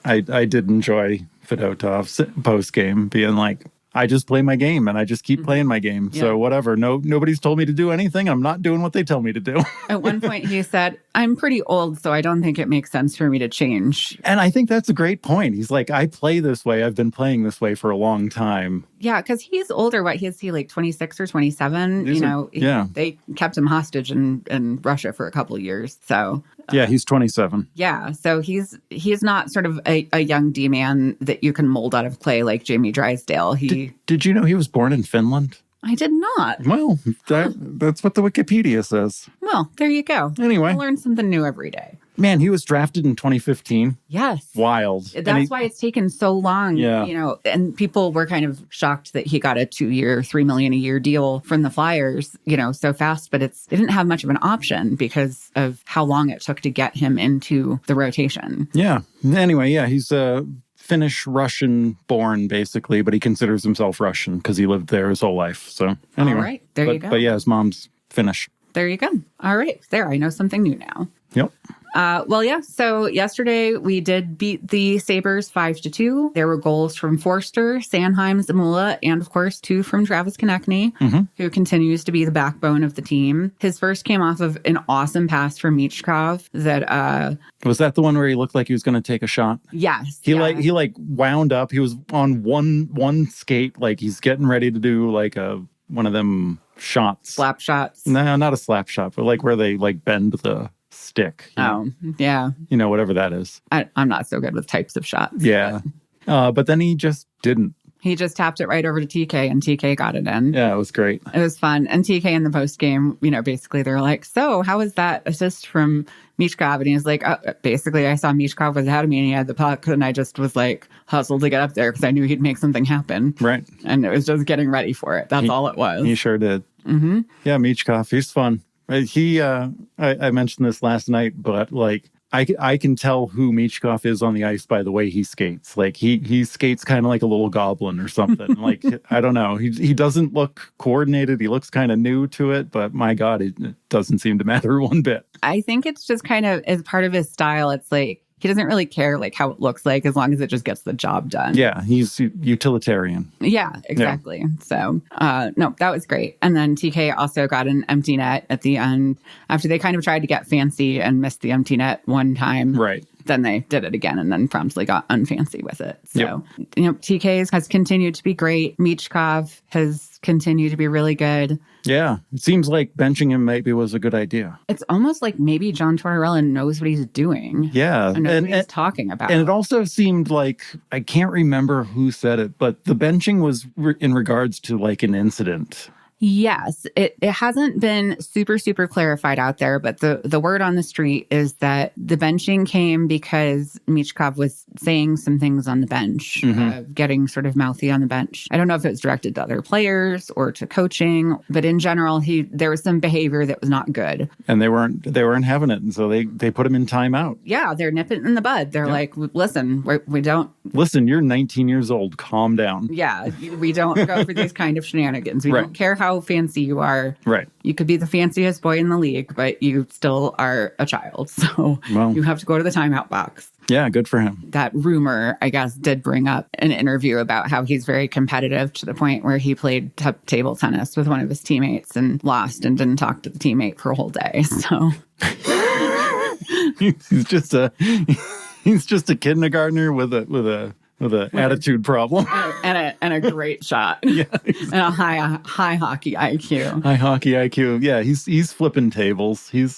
I did enjoy Fedotov's post game being like, I just play my game and I just keep playing my game. Yeah. So whatever. Nobody's told me to do anything. I'm not doing what they tell me to do. At one point he said, I'm pretty old, so I don't think it makes sense for me to change. And I think that's a great point. He's like, I play this way. I've been playing this way for a long time. Yeah, because he's older. What, is he like 26 or 27? Yeah. They kept him hostage in Russia for a couple of years. So yeah, he's 27. Yeah, so he's not sort of a young D-man that you can mold out of clay like Jamie Drysdale. Did you know he was born in Finland? I did not. Well, that's what the Wikipedia says. Well, there you go. Anyway. I learn something new every day. Man, he was drafted in 2015. Yes. Wild. That's why it's taken so long. Yeah. And people were kind of shocked that he got a 2-year, $3 million a year deal from the Flyers, so fast. But it didn't have much of an option because of how long it took to get him into the rotation. Yeah. Anyway, yeah, he's Finnish Russian born, basically, but he considers himself Russian because he lived there his whole life. So anyway. All right. There you go. But yeah, his mom's Finnish. There you go. All right. There. I know something new now. Yep. So yesterday we did beat the Sabres 5-2. There were goals from Forster, Sanheim, Zamula, and of course 2 from Travis Konechny, who continues to be the backbone of the team. His first came off of an awesome pass from Michkov that was that the one where he looked like he was going to take a shot? Yes. He wound up. He was on one skate, like he's getting ready to do like one of them shots. Slap shots. No, not a slap shot, but like where they like bend the stick. Oh, yeah. Whatever that is. I'm not so good with types of shots. Yeah. But then he just didn't. He just tapped it right over to TK and TK got it in. Yeah, it was great. It was fun. And TK in the post game, basically they're like, so how was that assist from Michkov? And he was like, basically I saw Michkov was ahead of me and he had the puck and I just was like hustled to get up there because I knew he'd make something happen. Right. And it was just getting ready for it. That's all it was. He sure did. Mm-hmm. Yeah, Michkov, he's fun. I mentioned this last night, but like I can tell who Michkov is on the ice by the way he skates. Like he skates kind of like a little goblin or something. Like I don't know. He doesn't look coordinated. He looks kind of new to it, but my God, it doesn't seem to matter one bit. I think it's just kind of as part of his style. It's like he doesn't really care like how it looks like as long as it just gets the job done. Yeah, he's utilitarian. Yeah, exactly. Yeah. So, no, that was great. And then TK also got an empty net at the end after they kind of tried to get fancy and missed the empty net one time. Right. Then they did it again and then promptly got unfancy with it. So, TK has continued to be great. Michkov has continued to be really good. Yeah. It seems like benching him maybe was a good idea. It's almost like maybe John Tortorella knows what he's doing. Yeah. And knows what he's talking about. And it also seemed like, I can't remember who said it, but the benching was in regards to like an incident. Yes, it hasn't been super, super clarified out there, but the word on the street is that the benching came because Michkov was saying some things on the bench, getting sort of mouthy on the bench. I don't know if it was directed to other players or to coaching, but in general, there was some behavior that was not good. And they weren't having it, and so they put him in timeout. Yeah, they're nipping it in the bud. They're like, listen, we don't... Listen, you're 19 years old. Calm down. Yeah, we don't go for these kind of shenanigans. We don't care how fancy you are. Right. You could be the fanciest boy in the league, but you still are a child. So you have to go to the timeout box. Yeah, good for him. That rumor, I guess, did bring up an interview about how he's very competitive to the point where he played table tennis with one of his teammates and lost and didn't talk to the teammate for a whole day. So he's just a kindergartner with an attitude problem and a great shot. Yeah, and a high hockey IQ. High hockey IQ. Yeah, he's flipping tables. He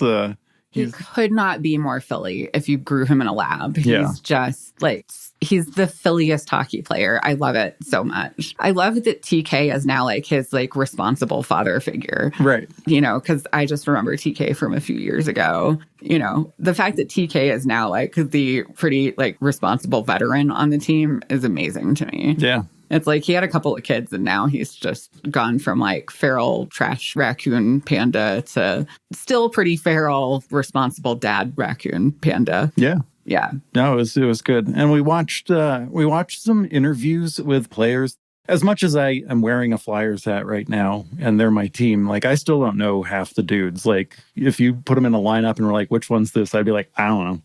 could not be more Philly if you grew him in a lab. He's just like, he's the Philliest hockey player. I love it so much. I love that TK is now like his like responsible father figure. Right. Because I just remember TK from a few years ago. The fact that TK is now like the pretty like responsible veteran on the team is amazing to me. Yeah. It's like he had a couple of kids and now he's just gone from like feral trash raccoon panda to still pretty feral responsible dad raccoon panda. Yeah. Yeah. No, it was good. And we watched some interviews with players. As much as I am wearing a Flyers hat right now and they're my team, like I still don't know half the dudes. Like if you put them in a lineup and we're like, which one's this? I'd be like, I don't know.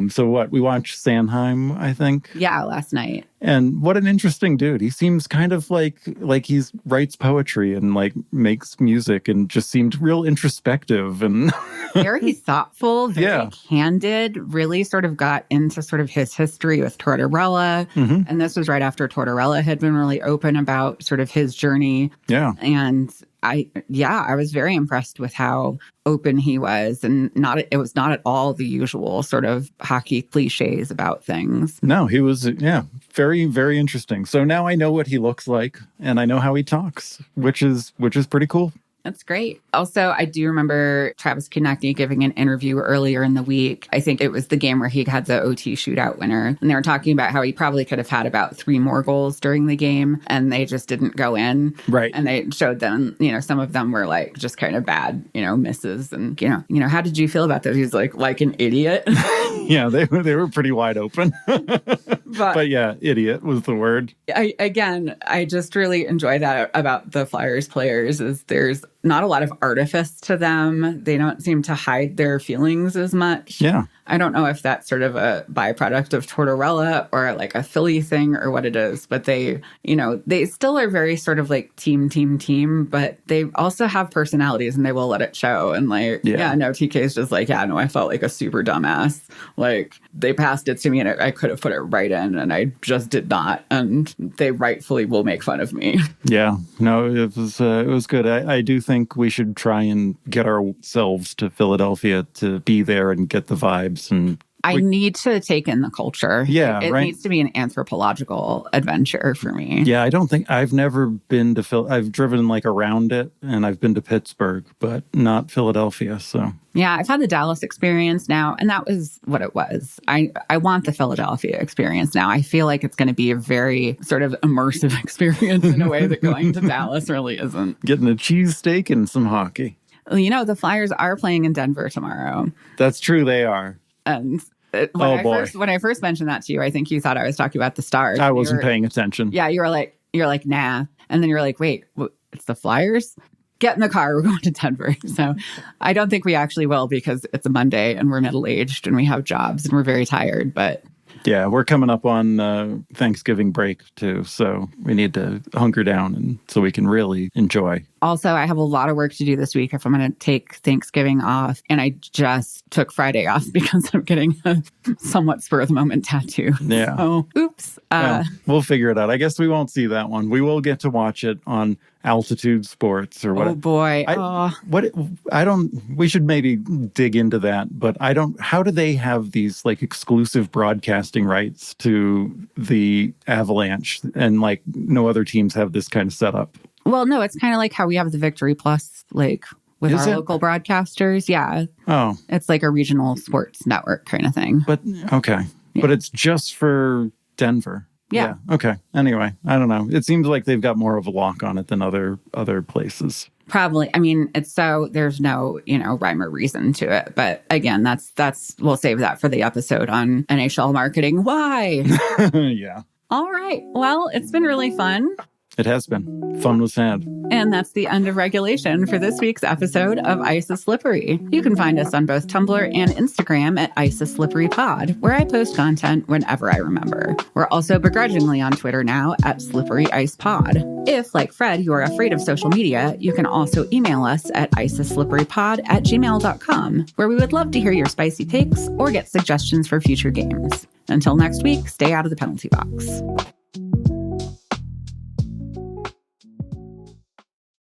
So we watched Sanheim, I think. Yeah, last night. And what an interesting dude. He seems kind of like he's writes poetry and like makes music and just seemed real introspective. And Very thoughtful, very Yeah. candid, really sort of got into sort of his history with Tortorella. And this was right after Tortorella had been really open about sort of his journey. Yeah. And I was very impressed with how open he was, and it was not at all the usual sort of hockey cliches about things. No, he was, very, very interesting. So now I know what he looks like and I know how he talks, which is pretty cool. That's great. Also, I do remember Travis Konecny giving an interview earlier in the week. I think it was the game where he had the OT shootout winner. And they were talking about how he probably could have had about 3 more goals during the game and they just didn't go in. Right. And they showed them, some of them were like just kind of bad, misses. And, how did you feel about that? He's like an idiot. Yeah, they were pretty wide open. But yeah, idiot was the word. I just really enjoy that about the Flyers players is there's not a lot of artifice to them. They don't seem to hide their feelings as much. Yeah. I don't know if that's sort of a byproduct of Tortorella or like a Philly thing or what it is, but they still are very sort of like team, but they also have personalities and they will let it show. And TK's just like, I felt like a super dumbass. Like they passed it to me and I could have put it right in and I just did not. And they rightfully will make fun of me. Yeah, no, it was good. I do think we should try and get ourselves to Philadelphia to be there and get the vibes. And I need to take in the culture. Yeah, it right. needs to be an anthropological adventure for me. Yeah, I don't think I've never been to Phil. I've driven like around it and I've been to Pittsburgh, but not Philadelphia. So yeah, I've had the Dallas experience now, and that was what it was. I want the Philadelphia experience now. I feel like it's going to be a very sort of immersive experience in a way that going to Dallas really isn't. Getting a cheesesteak and some hockey. The Flyers are playing in Denver tomorrow. That's true, they are. And when I first mentioned that to you, I think you thought I was talking about the Stars. I wasn't paying attention. Yeah, you're like, nah. And then you're like, wait, it's the Flyers? Get in the car. We're going to Denver. So I don't think we actually will because it's a Monday and we're middle-aged and we have jobs and we're very tired. But yeah, we're coming up on Thanksgiving break too. So we need to hunker down and so we can really enjoy. Also, I have a lot of work to do this week if I'm going to take Thanksgiving off. And I just took Friday off because I'm getting a somewhat spur-of-the-moment tattoo. Yeah. So, oops. We'll figure it out. I guess we won't see that one. We will get to watch it on Altitude Sports or what. Oh, boy. We should maybe dig into that. But how do they have these like exclusive broadcasting rights to the Avalanche and like no other teams have this kind of setup? Well, no, it's kind of like how we have the Victory Plus, like with our local broadcasters. Yeah. Oh. It's like a regional sports network kind of thing. But, okay. Yeah. But it's just for Denver. Yeah. Okay. Anyway, I don't know. It seems like they've got more of a lock on it than other places. Probably. I mean, there's no, rhyme or reason to it. But again, we'll save that for the episode on NHL marketing. Why? Yeah. All right. Well, it's been really fun. It has been. Fun was had. And that's the end of regulation for this week's episode of Ice is Slippery. You can find us on both Tumblr and Instagram at Ice is Slippery Pod, where I post content whenever I remember. We're also begrudgingly on Twitter now at Slippery Ice Pod. If, like Fred, you are afraid of social media, you can also email us at iceisslipperypod@gmail.com, where we would love to hear your spicy takes or get suggestions for future games. Until next week, stay out of the penalty box.